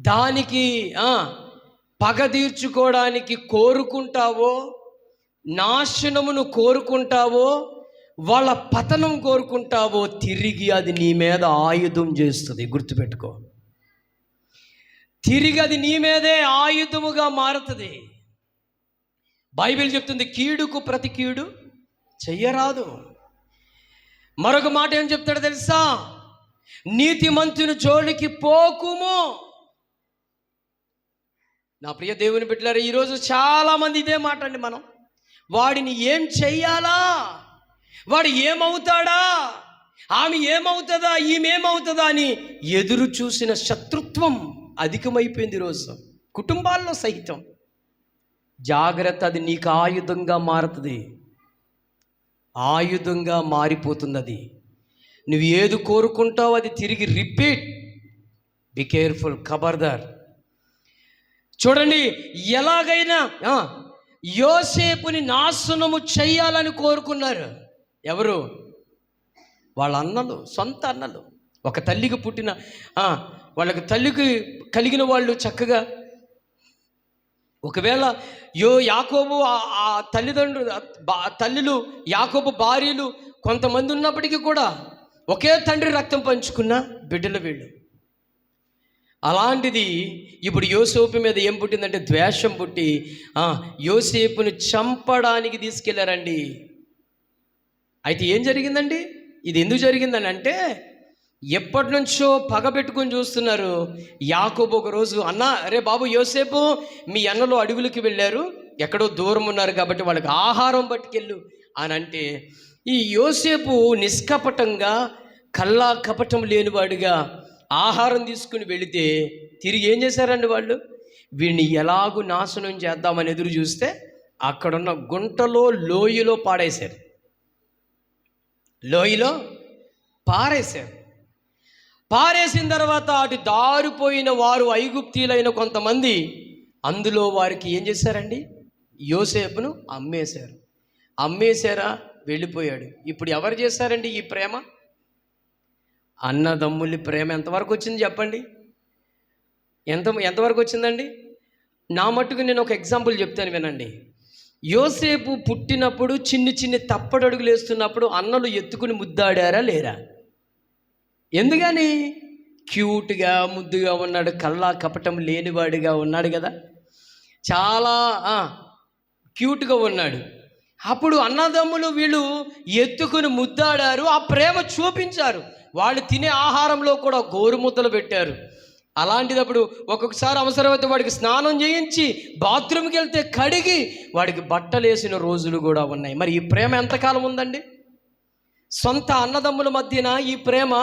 S1: దానికి పగ తీర్చుకోవడానికి కోరుకుంటావో, నాశనమును కోరుకుంటావో, వాళ్ళ పతనం కోరుకుంటావో, తిరిగి అది నీ మీద ఆయుధం చేస్తుంది. గుర్తుపెట్టుకో, తిరిగి అది నీ మీదే ఆయుధముగా మారుతుంది. బైబిల్ చెప్తుంది, కీడుకు ప్రతి కీడు చెయ్యరాదు. మరొక మాట ఏం చెప్తాడో తెలుసా? నీతిమంతుని జోలికి పోకుము. నా ప్రియ దేవుని బిడ్డలారా, ఈరోజు చాలామంది ఇదే మాట అండి. మనం వాడిని ఏం చెయ్యాలా, వాడు ఏమవుతాడా, ఆమె ఏమవుతుందా, ఈమెమవుతుందా అని ఎదురు చూసిన శత్రుత్వం అధికమైపోయింది ఈరోజు కుటుంబాల్లో సహితం. జాగ్రత్త, అది నీకు ఆయుధంగా మారుతుంది, ఆయుధంగా మారిపోతుంది. అది నువ్వు ఏది కోరుకుంటావో అది తిరిగి రిపీట్. బి కేర్ఫుల్, ఖబర్దార్. చూడండి, ఎలాగైనా యోసేపుని నాశనము చెయ్యాలని కోరుకున్నారు. ఎవరు? వాళ్ళ అన్నలు, సొంత అన్నలు. ఒక తల్లికి పుట్టిన వాళ్ళకి తల్లికి కలిగిన వాళ్ళు చక్కగా, ఒకవేళ యాకోబు ఆ తల్లులు యాకోబు భార్యలు కొంతమంది ఉన్నప్పటికీ కూడా ఒకే తండ్రి రక్తం పంచుకున్న బిడ్డలు వీళ్ళు. అలాంటిది ఇప్పుడు యోసేపు మీద ఏం పుట్టిందంటే ద్వేషం పుట్టి యోసేపుని చంపడానికి తీసుకెళ్లారండి. అయితే ఏం జరిగిందండి? ఇది ఎందుకు జరిగిందని అంటే, ఎప్పటి నుంచో పగ పెట్టుకొని చూస్తున్నారు. యాకోబు ఒక రోజు, అన్న అరే బాబు యోసేపు, మీ అన్నలు అడవులకి వెళ్ళారు, ఎక్కడో దూరం ఉన్నారు కాబట్టి వాళ్ళకి ఆహారం పట్టుకెళ్ళు అని అంటే, ఈ యోసేపు నిష్కపటంగా, కల్లా కపటం లేనివాడుగా ఆహారం తీసుకుని వెళితే తిరిగి ఏం చేశారండి వాళ్ళు? వీడిని ఎలాగూ నాశనం చేద్దామని ఎదురు చూస్తే అక్కడున్న గుంటలో, లోయలో పాడేశారు. లోయలో పారేశారు. పారేసిన తర్వాత అటు దారిపోయిన వారు ఐగుప్తీయులైన కొంతమంది అందులో వారికి ఏం చేశారండి? యోసేపును అమ్మేశారు. అమ్మేశారా, వెళ్ళిపోయాడు. ఇప్పుడు ఎవరు చేశారండి ఈ ప్రేమ? అన్నదమ్ములి ప్రేమ ఎంతవరకు వచ్చింది చెప్పండి? ఎంతవరకు వచ్చిందండి? నా మట్టుకు నేను ఒక ఎగ్జాంపుల్ చెప్తాను, వినండి. యోసేపు పుట్టినప్పుడు చిన్ని తప్పడడుగులు వేస్తున్నప్పుడు అన్నలు ఎత్తుకుని ముద్దాడారా లేరా? ఎందుకని? క్యూట్గా, ముద్దుగా ఉన్నాడు, కల్లా కపటం లేనివాడిగా ఉన్నాడు కదా, చాలా క్యూట్గా ఉన్నాడు. అప్పుడు అన్నదమ్ములు వీళ్ళు ఎత్తుకుని ముద్దాడారు, ఆ ప్రేమ చూపించారు. వాళ్ళు తినే ఆహారంలో కూడా గోరుముద్దలు పెట్టారు. అలాంటిదప్పుడు ఒక్కొక్కసారి అవసరమైతే వాడికి స్నానం చేయించి బాత్రూమ్కి వెళ్తే కడిగి వాడికి బట్టలు వేసిన రోజులు కూడా ఉన్నాయి. మరి ఈ ప్రేమ ఎంతకాలం ఉందండి? సొంత అన్నదమ్ముల మధ్యన ఈ ప్రేమ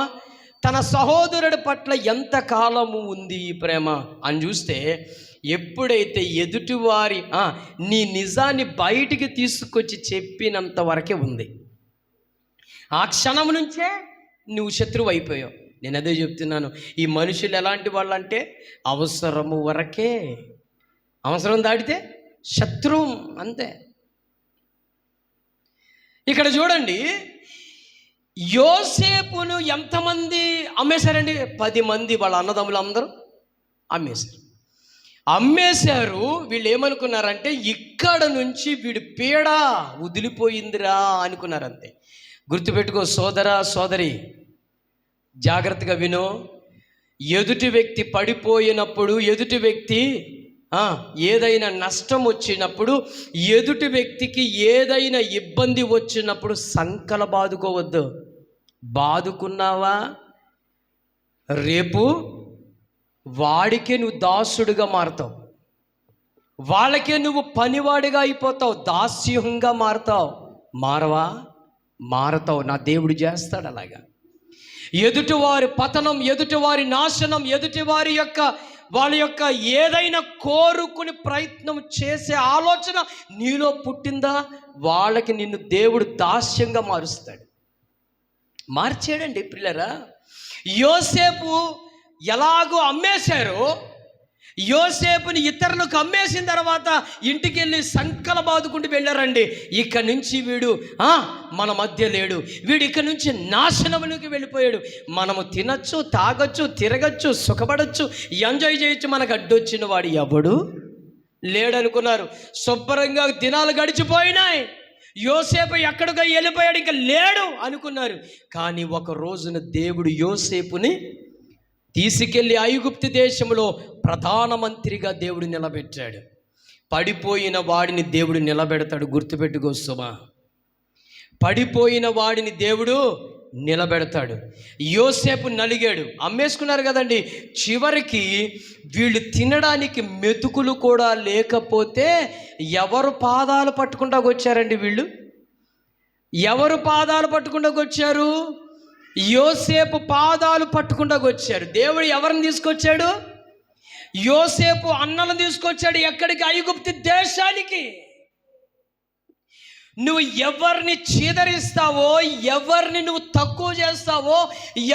S1: తన సహోదరుడి పట్ల ఎంతకాలము ఉంది ఈ ప్రేమ అని చూస్తే, ఎప్పుడైతే ఎదుటివారి నీ నిజాన్ని బయటికి తీసుకొచ్చి చెప్పినంత వరకే ఉంది, ఆ క్షణం నుంచే నువ్వు శత్రువు అయిపోయావు. నేను అదే చెప్తున్నాను. ఈ మనుషులు ఎలాంటి వాళ్ళు అంటే, అవసరము వరకే, అవసరం దాటితే శత్రువు, అంతే. ఇక్కడ చూడండి, యోసేపును ఎంతమంది అమ్మేశారండి? 10 మంది వాళ్ళ అన్నదమ్ములు అందరూ అమ్మేశారు. అమ్మేశారు. వీళ్ళు ఏమనుకున్నారంటే ఇక్కడ నుంచి వీడి పీడ వదిలిపోయిందిరా అనుకున్నారు, అంతే. గుర్తుపెట్టుకో సోదరా సోదరి, జాగ్రత్తగా విను. ఎదుటి వ్యక్తి పడిపోయినప్పుడు, ఎదుటి వ్యక్తి ఏదైనా నష్టం వచ్చినప్పుడు, ఎదుటి వ్యక్తికి ఏదైనా ఇబ్బంది వచ్చినప్పుడు సంకల బాదుకోవద్దు. బాదుకున్నావా రేపు వాడికే నువ్వు దాసుడిగా మారుతావు, వాళ్ళకే నువ్వు పనివాడిగా అయిపోతావు, దాస్యంగా మారుతావు. మారవా? మారతావు. నా దేవుడు చేస్తాడు అలాగా. ఎదుటివారి పతనం, ఎదుటివారి నాశనం, ఎదుటివారి వాళ్ళ యొక్క ఏదైనా కోరుకుని ప్రయత్నం చేసే ఆలోచన నీలో పుట్టిందా, వాళ్ళకి నిన్ను దేవుడు దాస్యంగా మారుస్తాడు. మార్చాడండి పిల్లరా. యోసేపు ఎలాగో అమ్మేశారో, యోసేపుని ఇతరులకు అమ్మేసిన తర్వాత ఇంటికి వెళ్ళి సంకల బాదుకుంటూ వెళ్ళారండి. ఇక్కడి నుంచి వీడు మన మధ్య లేడు, వీడు ఇక్కడి నుంచి నాశనంలోకి వెళ్ళిపోయాడు. మనము తినచ్చు, తాగొచ్చు, తిరగచ్చు, సుఖపడచ్చు, ఎంజాయ్ చేయొచ్చు, మనకు అడ్డొచ్చిన వాడు ఎవడు లేడనుకున్నారు. శుభ్రంగా దినాలు గడిచిపోయినాయి. యోసేపు ఎక్కడికో వెళ్ళిపోయాడు, ఇంకా లేడు అనుకున్నారు. కానీ ఒక రోజున దేవుడు యోసేపుని తీసుకెళ్ళి ఐగుప్తు దేశంలో ప్రధానమంత్రిగా దేవుడు నిలబెట్టాడు. పడిపోయిన వాడిని దేవుడు నిలబెడతాడు. గుర్తుపెట్టుకో సుమా, పడిపోయిన వాడిని దేవుడు నిలబెడతాడు. యోసేపు నలిగాడు, అమ్మేసుకున్నారు కదండి. చివరికి వీళ్ళు తినడానికి మెతుకులు కూడా లేకపోతే ఎవరు పాదాలు పట్టుకుంటా వచ్చారండి? వీళ్ళు ఎవరు పాదాలు పట్టుకుంటా వచ్చారు? యోసేపు పాదాలు పట్టుకుంటా వచ్చారు. దేవుడు ఎవరిని తీసుకొచ్చాడు? యోసేపు అన్నలను తీసుకొచ్చాడు. ఎక్కడికి? ఐగుప్తు దేశానికి. నువ్వు ఎవరిని చీదరిస్తావో, ఎవరిని నువ్వు తక్కువ చేస్తావో,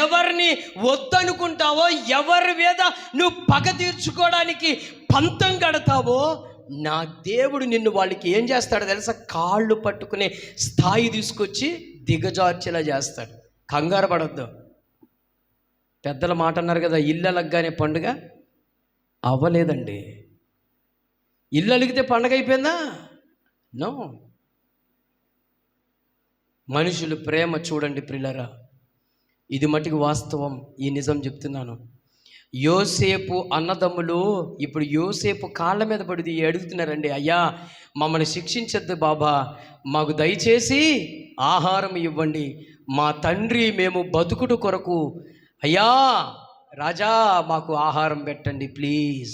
S1: ఎవరిని వద్దనుకుంటావో, ఎవరి మీద నువ్వు పగ తీర్చుకోవడానికి పంతం కడతావో, నా దేవుడు నిన్ను వాళ్ళకి ఏం చేస్తాడో తెలుసా? కాళ్ళు పట్టుకునే స్థాయి తీసుకొచ్చి దిగజార్చేలా చేస్తాడు. కంగారు పడొద్దు. పెద్దల మాట అన్నారు కదా, ఇల్లు అలగ్గానే పండుగ అవ్వలేదండి. ఇల్లు అలిగితే పండుగ అయిపోయిందా? నో. మనుషులు ప్రేమ చూడండి ప్రియులారా, ఇది మటుకు వాస్తవం. ఈ నిజం చెప్తున్నాను. యోసేపు అన్నదమ్ములు ఇప్పుడు యోసేపు కాళ్ళ మీద పడి అడుగుతున్నారండి, అయ్యా మమ్మల్ని శిక్షించద్దు బాబా, మాకు దయచేసి ఆహారం ఇవ్వండి, మా తండ్రి మేము బతుకుడు కొరకు, అయ్యా రాజా మాకు ఆహారం పెట్టండి ప్లీజ్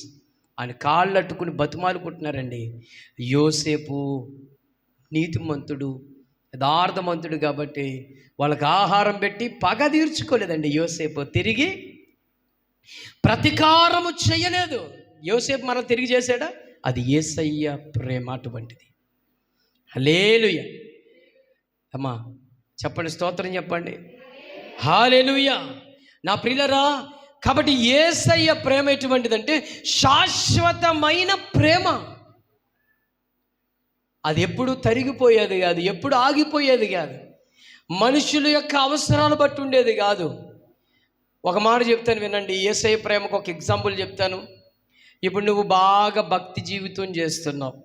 S1: అని కాళ్ళట్టుకుని బతిమాలుకుంటున్నారండి. యోసేపు నీతిమంతుడు, యథార్థమంతుడు కాబట్టి వాళ్ళకి ఆహారం పెట్టి పగ తీర్చుకోలేదండి. యోసేపు తిరిగి ప్రతీకారము చేయలేదు. యోసేపు మనం తిరిగి చేశాడా? అది యేసయ్య ప్రేమ అటువంటిది. హల్లెలూయా. అమ్మా చెప్పండి, స్తోత్రం చెప్పండి. హల్లెలూయా. నా ప్రియులరా, కాబట్టి యేసయ్య ప్రేమ ఎటువంటిదంటే శాశ్వతమైన ప్రేమ. అది ఎప్పుడు తరిగిపోయేది కాదు, ఎప్పుడు ఆగిపోయేది కాదు, మనుషుల యొక్క అవసరాలు బట్టి ఉండేది కాదు. ఒక మాట చెప్తాను వినండి, యేసయ్య ప్రేమకు ఒక ఎగ్జాంపుల్ చెప్తాను. ఇప్పుడు నువ్వు బాగా భక్తి జీవితం చేస్తున్నావు,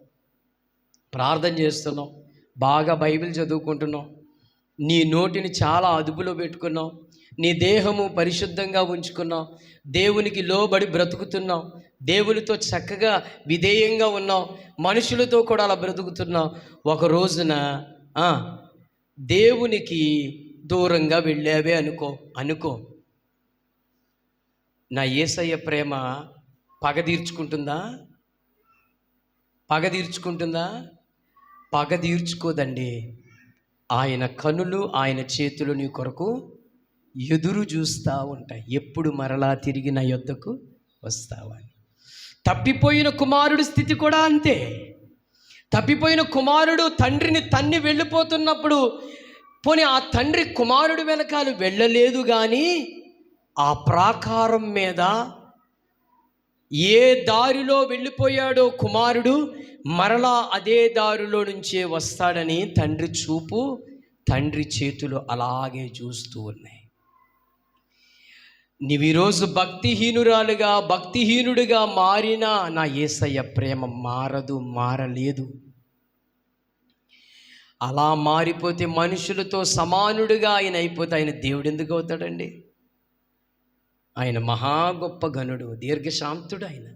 S1: ప్రార్థన చేస్తున్నావు, బాగా బైబిల్ చదువుకుంటున్నావు, నీ నోటిని చాలా అదుపులో పెట్టుకున్నావు, నీ దేహము పరిశుద్ధంగా ఉంచుకున్నావు, దేవునికి లోబడి బ్రతుకుతున్నావు, దేవునితో చక్కగా విధేయంగా ఉన్నావు, మనుషులతో కూడా అలా బ్రతుకుతున్నావు. ఒక రోజున దేవునికి దూరంగా వెళ్ళావే అనుకో, నా యేసయ్య ప్రేమ పగ తీర్చుకుంటుందా? పగ తీర్చుకోదండి. ఆయన కనులు, ఆయన చేతులు నీ కొరకు ఎదురు చూస్తూ ఉంటాయి, ఎప్పుడు మరలా తిరిగి నా యొద్దకు వస్తావా అని. తప్పిపోయిన కుమారుడి స్థితి కూడా అంతే. తప్పిపోయిన కుమారుడు తండ్రిని తన్ని వెళ్ళిపోతున్నప్పుడు, పోనీ ఆ తండ్రి కుమారుడు వెనకాల వెళ్ళలేదు, కానీ ఆ ప్రాకారం మీద ఏ దారిలో వెళ్ళిపోయాడో కుమారుడు మరలా అదే దారిలో నుంచే వస్తాడని తండ్రి చూపు, తండ్రి చేతులు అలాగే చూస్తూ ఉన్నాయి. నీవు ఈరోజు భక్తిహీనురాలుగా భక్తిహీనుడిగా మారినా నా యేసయ్య ప్రేమ మారదు, మారలేదు. అలా మారిపోతే మనుషులతో సమానుడిగా ఆయన అయిపోతే ఆయన దేవుడు ఎందుకు అవుతాడండి? ఆయన మహా గొప్ప ఘనుడు, దీర్ఘశాంతుడు. ఆయన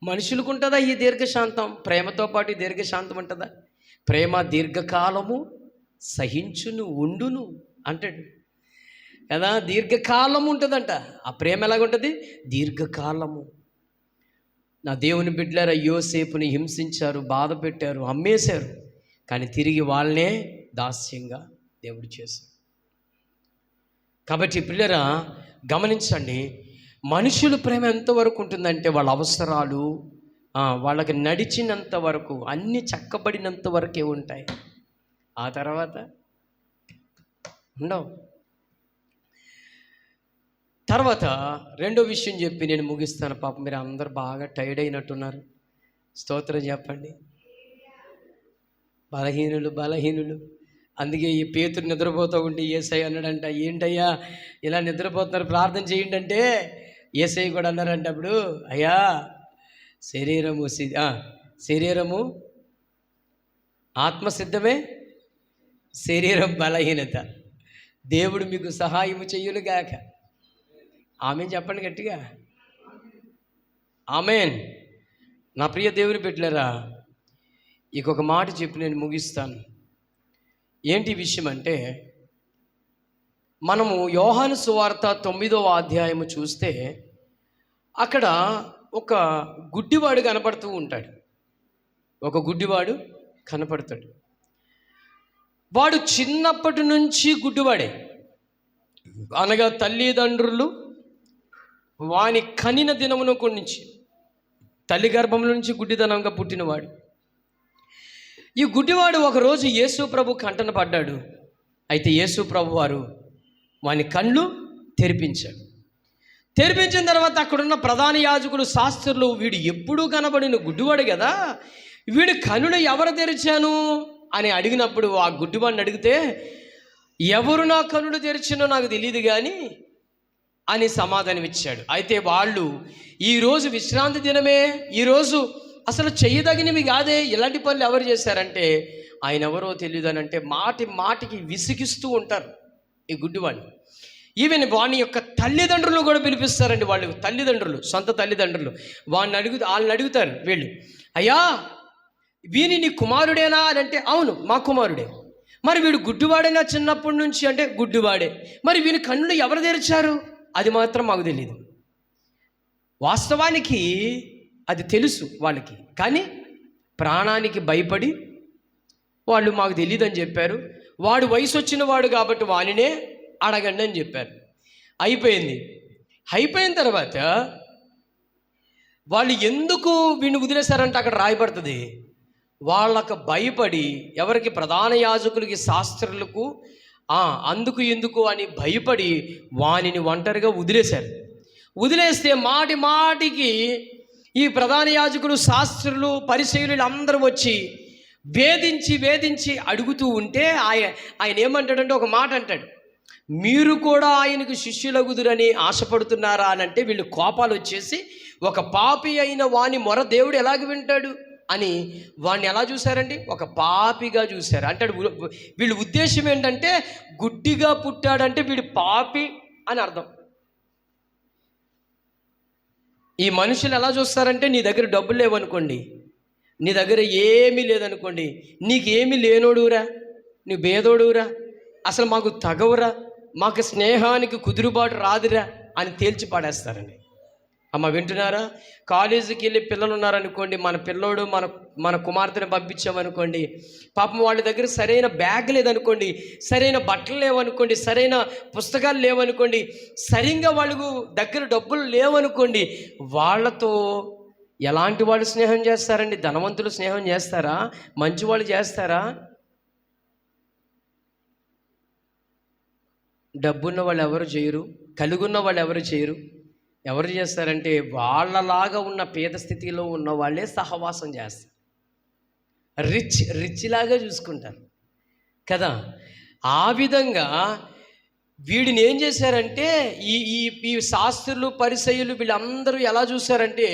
S1: మనుషులకు ఉంటుందా ఈ దీర్ఘశాంతం? ప్రేమతో పాటు దీర్ఘశాంతం ఉంటుందా? ప్రేమ దీర్ఘకాలము సహించును ఉండును అంటాడు కదా. దీర్ఘకాలం ఉంటుందంట. ఆ ప్రేమ ఎలాగుంటుంది? దీర్ఘకాలము. నా దేవుని బిడ్డలారా, యోసేపుని హింసించారు, బాధ పెట్టారు, అమ్మేశారు. కానీ తిరిగి వాళ్ళనే దాస్యంగా దేవుడు చేశాడు. కాబట్టి పిల్లరా గమనించండి, మనుషుల ప్రేమ ఎంతవరకు ఉంటుందంటే వాళ్ళ అవసరాలు వాళ్ళకి నడిచినంత వరకు, అన్నీ చక్కబడినంత వరకే ఉంటాయి. ఆ తర్వాత ఉండవు. తర్వాత రెండో విషయం చెప్పి నేను ముగిస్తాను. పాపం మీరు అందరు బాగా టైర్డ్ అయినట్టున్నారు. స్తోత్రం చెప్పండి. బలహీనులు. అందుకే ఈ పేతురు నిద్రపోతూ ఉంటే యేసయ్య అన్నాడంట, ఏంటయ్యా ఇలా నిద్రపోతున్నారు, ప్రార్థన చేయండి అంటే యేసయ్య కూడా అన్నారంట అప్పుడు, అయ్యా శరీరము ఆత్మసిద్ధమే, శరీరం బలహీనత. దేవుడు మీకు సహాయము చెయ్యునుగాక. ఆమెన్ చెప్పండి గట్టిగా, ఆమెన్. నా ప్రియ దేవుని బిడ్డలారా, ఇంకొక మాట చెప్పి నేను ముగిస్తాను. ఏంటి విషయం అంటే, మనము యోహాను సువార్త 9వ అధ్యాయము చూస్తే అక్కడ ఒక గుడ్డివాడు కనపడుతూ ఉంటాడు. ఒక గుడ్డివాడు కనపడతాడు. వాడు చిన్నప్పటి నుంచి గుడ్డివాడే. అనగా తల్లిదండ్రులు వాని కనిన దినమున నుంచి, తల్లి గర్భం నుంచి గుడ్డితనంగా పుట్టినవాడు. ఈ గుడ్డివాడు ఒకరోజు యేసు ప్రభు కంటన పడ్డాడు. అయితే యేసు ప్రభు వారు వాని కళ్ళు తెరిపించాడు. తెరిపించిన తర్వాత అక్కడున్న ప్రధాన యాజకులు, శాస్త్రులు, వీడు ఎప్పుడూ కనబడిన గుడ్డివాడు కదా, వీడి కనులు ఎవరు తెరిచాను అని అడిగినప్పుడు ఆ గుడ్డివాడిని అడిగితే, ఎవరు నా కనులు తెరిచినో నాకు తెలియదు కానీ అని సమాధానం ఇచ్చాడు. అయితే వాళ్ళు ఈరోజు విశ్రాంతి దినమే, ఈరోజు అసలు చెయ్యదగినవి కాదే, ఇలాంటి పనులు ఎవరు చేశారంటే ఆయన ఎవరో తెలియదు అని అంటే మాటికి విసిగిస్తూ ఉంటారు ఈ గుడ్డివాడిని. ఈవెన్ వాని యొక్క తల్లిదండ్రులను కూడా పిలిపిస్తారండి. వాళ్ళు తల్లిదండ్రులు, సొంత తల్లిదండ్రులు వాళ్ళని అడుగుతారు వీళ్ళు, అయ్యా వీని నీ కుమారుడేనా అని అంటే, అవును మా కుమారుడే. మరి వీడు గుడ్డివాడేనా చిన్నప్పటి నుంచి అంటే గుడ్డివాడే. మరి వీని కన్నులు ఎవరు తెరిచారు అది మాత్రం మాకు తెలియదు. వాస్తవానికి అది తెలుసు వాళ్ళకి, కానీ ప్రాణానికి భయపడి వాళ్ళు మాకు తెలియదు అని చెప్పారు. వాడు వయసు వచ్చిన వాడు కాబట్టి వానినే అడగండి అని చెప్పారు. అయిపోయిన తర్వాత వాళ్ళు ఎందుకు వీడిని వదిలేశారంటే అక్కడ రాయబడుతుంది, వాళ్ళకు భయపడి, ఎవరికి? ప్రధాన యాజకులకి, శాస్త్రులకు, అందుకు ఎందుకు అని భయపడి వానిని ఒంటరిగా వదిలేశారు. వదిలేస్తే మాటికి ఈ ప్రధాన యాజకులు, శాస్త్రులు, పరిసయ్యులు అందరూ వచ్చి వేధించి అడుగుతూ ఉంటే ఆయన ఏమంటాడంటే ఒక మాట అంటాడు, మీరు కూడా ఆయనకు శిష్యులగుదురని ఆశపడుతున్నారా అని అంటే వీళ్ళు కోపాలు వచ్చేసి, ఒక పాపి అయిన వాని మొర దేవుడు ఎలాగ వింటాడు అని వాడిని ఎలా చూశారండి? ఒక పాపిగా చూశారు. అంటే వీళ్ళ ఉద్దేశం ఏంటంటే, గుడ్డిగా పుట్టాడంటే వీడు పాపి అని అర్థం. ఈ మనుషులు ఎలా చూస్తారంటే, నీ దగ్గర డబ్బులు లేవనుకోండి, నీ దగ్గర ఏమీ లేదనుకోండి, నీకేమీ లేనోడురా, నీ బేదోడురా, అసలు మాకు తగవురా, మాకు స్నేహానికి కుదురుబాటు రాదురా అని తేల్చి పాడేస్తారండి. అమ్మ వింటున్నారా? కాలేజీకి వెళ్ళి పిల్లలు ఉన్నారనుకోండి, మన పిల్లోడు మన కుమార్తెను పంపించామనుకోండి, పాపం వాళ్ళ దగ్గర సరైన బ్యాగ్ లేదనుకోండి, సరైన బట్టలు లేవనుకోండి, సరైన పుస్తకాలు లేవనుకోండి, సరిగ్గా వాళ్ళకు దగ్గర డబ్బులు లేవనుకోండి, వాళ్ళతో ఎలాంటి వాళ్ళు స్నేహం చేస్తారండి? ధనవంతులు స్నేహం చేస్తారా? మంచి వాళ్ళు చేస్తారా? డబ్బున్న వాళ్ళు ఎవరు చేయరు, కలుగున్న వాళ్ళు ఎవరు చేయరు. ఎవరు చేస్తారంటే వాళ్ళలాగా ఉన్న పేద స్థితిలో ఉన్న వాళ్ళే సహవాసం చేస్తారు. రిచ్ లాగా చూసుకుంటారు కదా. ఆ విధంగా వీడిని ఏం చేశారంటే ఈ ఈ ఈ శాస్త్రులు పరిసయ్యులు వీళ్ళందరూ ఎలా చూశారంటే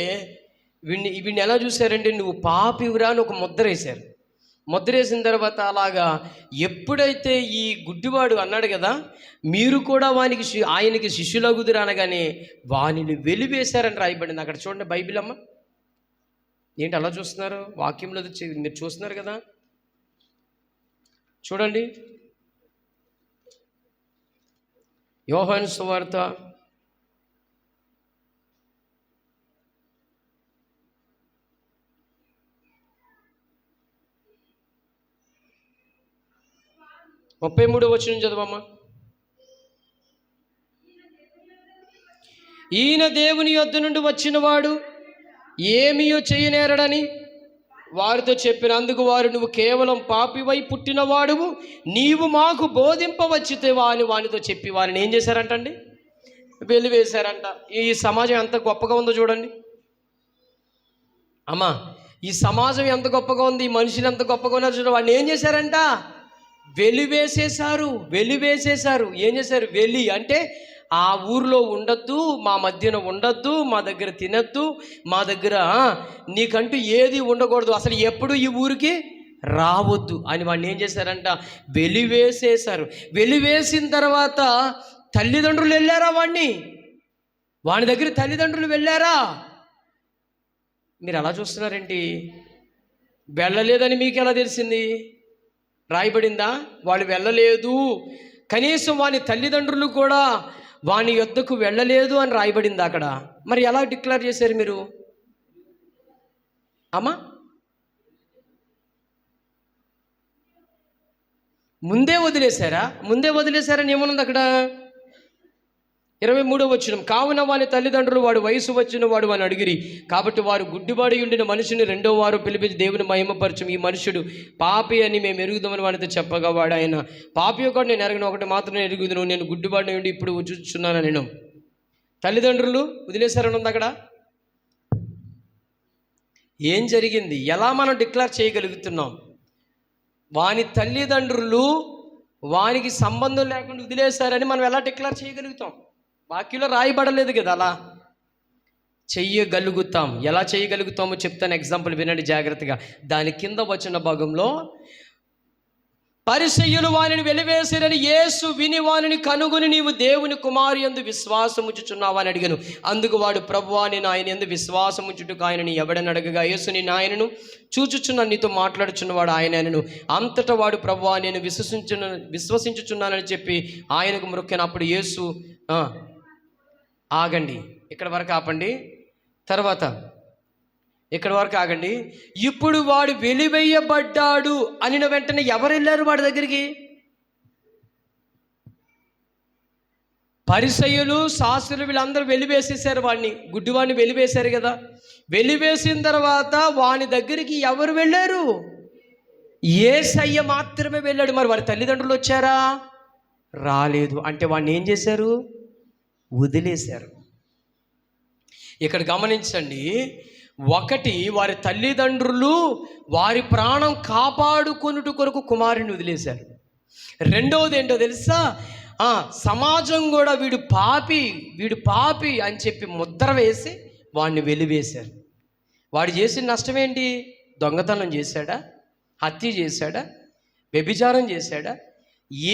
S1: వీడిని ఎలా చూశారంటే నువ్వు పాపివురా అని ఒక ముద్ర వేశారు. ముద్ర వేసిన తర్వాత అలాగా ఎప్పుడైతే ఈ గుడ్డివాడు అన్నాడు కదా, మీరు కూడా ఆయనకి శిష్యులగుదురు అనగానే వానిని వెలివేశారని రాయబడింది అక్కడ. చూడండి బైబిల్ అమ్మ, ఏంటి అలా చూస్తున్నారు? వాక్యంలో మీరు చూస్తున్నారు కదా, చూడండి. యోహాను సువార్త 33వ వచనం చదవమ్మా. ఈయన దేవుని యొద్ద నుండి వచ్చినవాడు ఏమీయో చేయనేరడని వారితో చెప్పినందుకు వారు, నువ్వు కేవలం పాపివై పుట్టినవాడువు, నీవు మాకు బోధింపవచ్చితే వానితో చెప్పి వారిని ఏం చేశారంటండి? వెలివేశారంట. ఈ సమాజం ఎంత గొప్పగా ఉందో చూడండి అమ్మా, ఈ సమాజం ఎంత గొప్పగా ఉంది, ఈ మనుషులు ఎంత గొప్పగా ఉన్నారు చూడండి. వాడిని ఏం చేశారంట? వెలివేసేశారు. ఏం చేశారు? వెలి అంటే ఆ ఊర్లో ఉండొద్దు, మా మధ్యన ఉండొద్దు, మా దగ్గర తినొద్దు, మా దగ్గర నీకంటూ ఏది ఉండకూడదు, అసలు ఎప్పుడు ఈ ఊరికి రావద్దు అని వాడిని ఏం చేశారంట? వెలివేసేశారు. వెలివేసిన తర్వాత తల్లిదండ్రులు వెళ్ళారా? వాడి దగ్గర తల్లిదండ్రులు వెళ్ళారా? మీరు అలా చూస్తున్నారేంటి? వెళ్ళలేదని మీకు ఎలా తెలిసింది? రాయబడిందా? వాళ్ళు వెళ్ళలేదు, కనీసం వాని తల్లిదండ్రులు కూడా వాని యొద్దకు వెళ్ళలేదు అని రాయబడింది అక్కడ. మరి ఎలా డిక్లేర్ చేశారు మీరు అమ్మా? ముందే వదిలేశారని ఏమనుంది అక్కడ? 23వ వచనం, కావున వాని తల్లిదండ్రులు వాడు వయసు వచ్చిన వాడు అని అడిగిరి. కాబట్టి వారు గుడ్డివాడి ఉండిన మనిషిని రెండో వారు పిలిపించి దేవుని మహిమపరచం, ఈ మనుషుడు పాపి అని మేము ఎరుగుదామని వాడితో చెప్పగా, వాడు ఆయన పాపి ఒకటి నేను ఎరగను, ఒకటి మాత్రం ఎరుగుదును, నేను గుడ్డివాడిని ఉండి ఇప్పుడు చూస్తున్నాను నేను. తల్లిదండ్రులు వదిలేశారని ఉంది అక్కడ. ఏం జరిగింది? ఎలా మనం డిక్లేర్ చేయగలుగుతున్నాం? వాని తల్లిదండ్రులు వానికి సంబంధం లేకుండా వదిలేశారని మనం ఎలా డిక్లేర్ చేయగలుగుతాం? వాక్యంలో రాయబడలేదు కదా. అలా చెయ్యగలుగుతాం. ఎలా చేయగలుగుతామో చెప్తాను, ఎగ్జాంపుల్ వినండి జాగ్రత్తగా. దాని కింద వచ్చిన భాగంలో, పరిసయ్యులు వానిని వెలివేసిరని యేసు విని వానిని కనుగొని, నీవు దేవుని కుమారు యందు విశ్వాసముంచుచున్నావా అని అడిగాను. అందుకు వాడు, ప్రభువా నేను ఆయన యందు విశ్వాసముంచుటకు ఆయనని ఎవడని అడగగా, యేసు నేను ఆయనను చూచుచున్నాను, నీతో మాట్లాడుచున్నవాడు ఆయనను. అంతటా వాడు, ప్రభువా నేను విశ్వసించుచున్నానని చెప్పి ఆయనకు మొక్కెను. అప్పుడు యేసు, ఆగండి, ఇక్కడ వరకు ఆపండి, తర్వాత ఇక్కడ వరకు ఆగండి. ఇప్పుడు వాడు వెలివేయబడ్డాడు అనిన వెంటనే ఎవరు వెళ్ళారు వాడి దగ్గరికి? పరిసయ్యులు, శాస్త్రులు, వీళ్ళందరూ వెలివేసేసారు వాడిని, గుడ్డివాడిని వెలివేశారు కదా. వెలివేసిన తర్వాత వాని దగ్గరికి ఎవరు వెళ్ళారు? యేసయ్య మాత్రమే వెళ్ళాడు. మరి వారి తల్లిదండ్రులు వచ్చారా? రాలేదు. అంటే వాడిని ఏం చేశారు? వదిలేశారు. ఇక్కడ గమనించండి, ఒకటి, వారి తల్లిదండ్రులు వారి ప్రాణం కాపాడుకొనుట కొరకు కుమారుని వదిలేశారు. రెండవది ఏంటో తెలుసా? సమాజం కూడా వీడు పాపి అని చెప్పి ముద్ర వేసి వాడిని వెలివేశారు. వాడు చేసిన నష్టం ఏంటి? దొంగతనం చేశాడా? హత్య చేశాడా? వ్యభిచారం చేశాడా?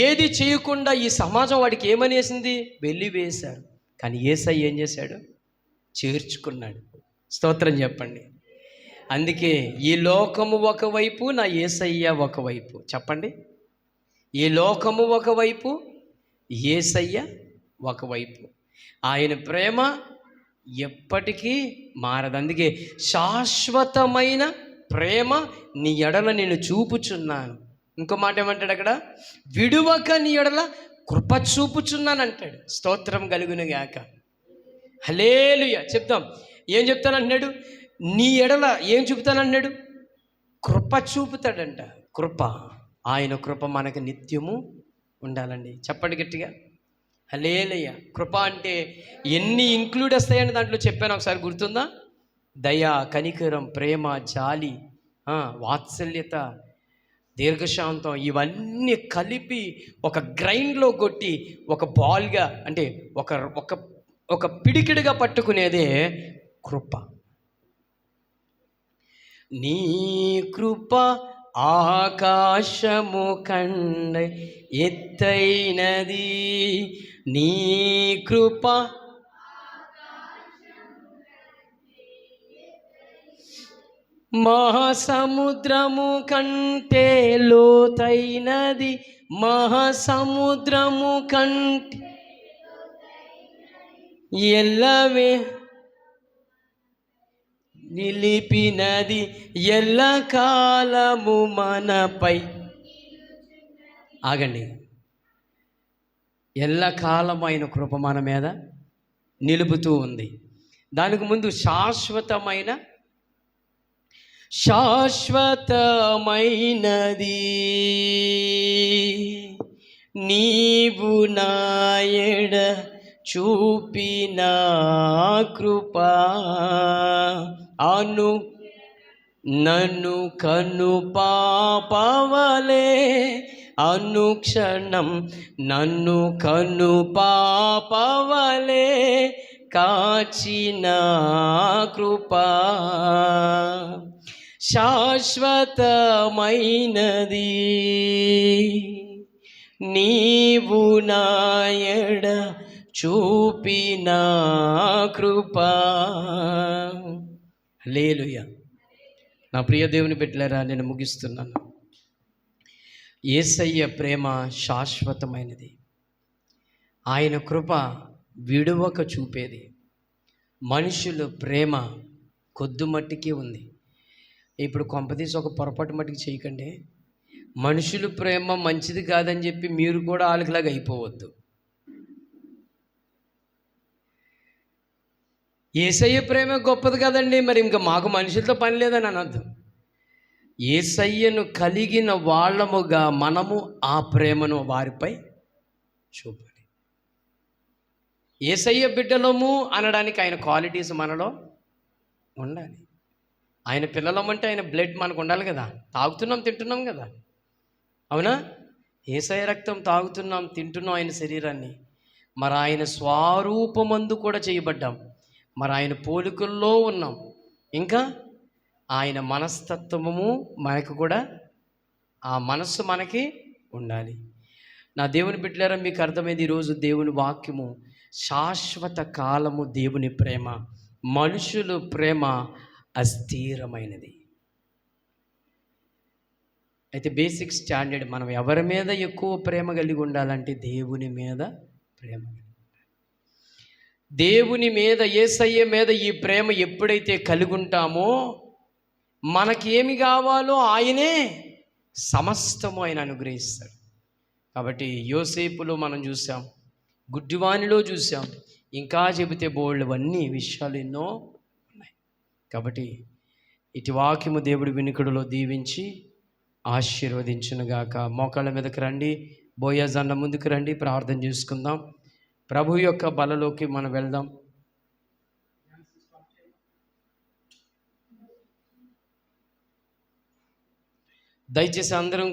S1: ఏది చేయకుండా ఈ సమాజం వాడికి ఏమనేసింది? వెలివేశారు. కానీ యేసయ్య ఏం చేశాడు? చేర్చుకున్నాడు. స్తోత్రం చెప్పండి. అందుకే ఈ లోకము ఒకవైపు, నా యేసయ్య ఒకవైపు. చెప్పండి, ఈ లోకము ఒకవైపు, యేసయ్య ఒకవైపు. ఆయన ప్రేమ ఎప్పటికీ మారదు. అందుకే శాశ్వతమైన ప్రేమ నీ ఎడల నేను చూపుచున్నాను. ఇంకో మాట ఏమంటాడు అక్కడ? విడువక నీ ఎడల కృప చూపుచున్నాను అంటాడు. స్తోత్రం కలుగును గాక. హల్లెలూయా. చెప్తాం. ఏం చెప్తానంటున్నాడు? నీ ఎడల ఏం చూపుతానంటున్నాడు? కృప చూపుతాడంట. కృప, ఆయన కృప మనకు నిత్యము ఉండాలండి. చెప్పండి గట్టిగా, హల్లెలూయా. కృప అంటే ఎన్ని ఇంక్లూడ్ వస్తాయని దాంట్లో చెప్పాను, ఒకసారి గుర్తుందా? దయ, కనికరం, ప్రేమ, జాలి, వాత్సల్యత, దీర్ఘశాంతం, ఇవన్నీ కలిపి ఒక గ్రైండ్లో కొట్టి ఒక బాల్గా, అంటే ఒక ఒక ఒక పిడికిడిగా పట్టుకునేదే కృప. నీ కృప ఆకాశము కండ ఎత్తైనది, నీ కృప మహాసముద్రము కంటే లోతైనది, మహాసముద్రము కంటే ఎల్లవే నిలిపినది, ఎల్లకాలము మనపై. ఆగండి. ఎల్లకాలము ఆయన కృప మన మీద నిలుపుతూ ఉంది. దానికి ముందు శాశ్వతమైనది నీవు నాయడ చూపిన కృప, నన్ను కను పాపవలే అనుక్షణం, నన్ను కను పాపవలే కాచిన కృప. శాశ్వతమైనది నీవు నాయడ చూపిన కృప. హల్లెలూయా. నా ప్రియ దేవుని బిడ్డలారా, నేను ముగిస్తున్నాను. యేసయ్య ప్రేమ శాశ్వతమైనది. ఆయన కృప విడువక చూపేది. మనుషుల ప్రేమ కొద్దిమట్టికి ఉంది. ఇప్పుడు కొంపదీసి ఒక పొరపాటు మట్టికి చేయకండి. మనుషుల ప్రేమ మంచిది కాదని చెప్పి మీరు కూడా వాళ్ళకిలాగా అయిపోవద్దు. యేసయ్య ప్రేమ గొప్పది కదండి, మరి ఇంకా మాకు మనుషులతో పని లేదని అనద్దు. యేసయ్యను కలిగిన వాళ్ళముగా మనము ఆ ప్రేమను వారిపై చూపాలి. యేసయ్య బిడ్డలము అనడానికి ఆయన క్వాలిటీస్ మనలో ఉండాలి. ఆయన పిల్లలమంటే ఆయన బ్లడ్ మనకు ఉండాలి కదా. తాగుతున్నాం, తింటున్నాం కదా, అవునా? యేసయ్య రక్తం తాగుతున్నాం, తింటున్నాం ఆయన శరీరాన్ని. మరి ఆయన స్వరూపమందు కూడా చేయబడ్డాం, మరి ఆయన పోలికల్లో ఉన్నాం. ఇంకా ఆయన మనస్తత్వము మనకు కూడా, ఆ మనస్సు మనకి ఉండాలి. నా దేవుని బిడ్డలారా, మీకు అర్థమైంది ఈరోజు దేవుని వాక్యము. శాశ్వత కాలము దేవుని ప్రేమ, మనుషుల ప్రేమ అస్థిరమైనది. అయితే బేసిక్ స్టాండర్డ్, మనం ఎవరి మీద ఎక్కువ ప్రేమ కలిగి ఉండాలంటే దేవుని మీద ప్రేమ. దేవుని మీద, యేసయ్య మీద ఈ ప్రేమ ఎప్పుడైతే కలిగి ఉంటామో మనకి ఏమి కావాలో ఆయనే సమస్తము ఆయన అనుగ్రహిస్తాడు. కాబట్టి యోసేపులో మనం చూసాం, గుడ్డివానిలో చూసాం, ఇంకా చెబితే బోల్డ్వన్నీ విషయాలు ఎన్నో ఉన్నాయి. కాబట్టి ఇటు వాక్యము దేవుడి వినికిడిలో దీవించి ఆశీర్వదించునుగాక. మోకాళ్ళ మీదకి రండి, బోయజన్న ముందుకు రండి, ప్రార్థన చేసుకుందాం. ప్రభు యొక్క బలలోకి మనం వెళ్దాం. దయచేసి అందరం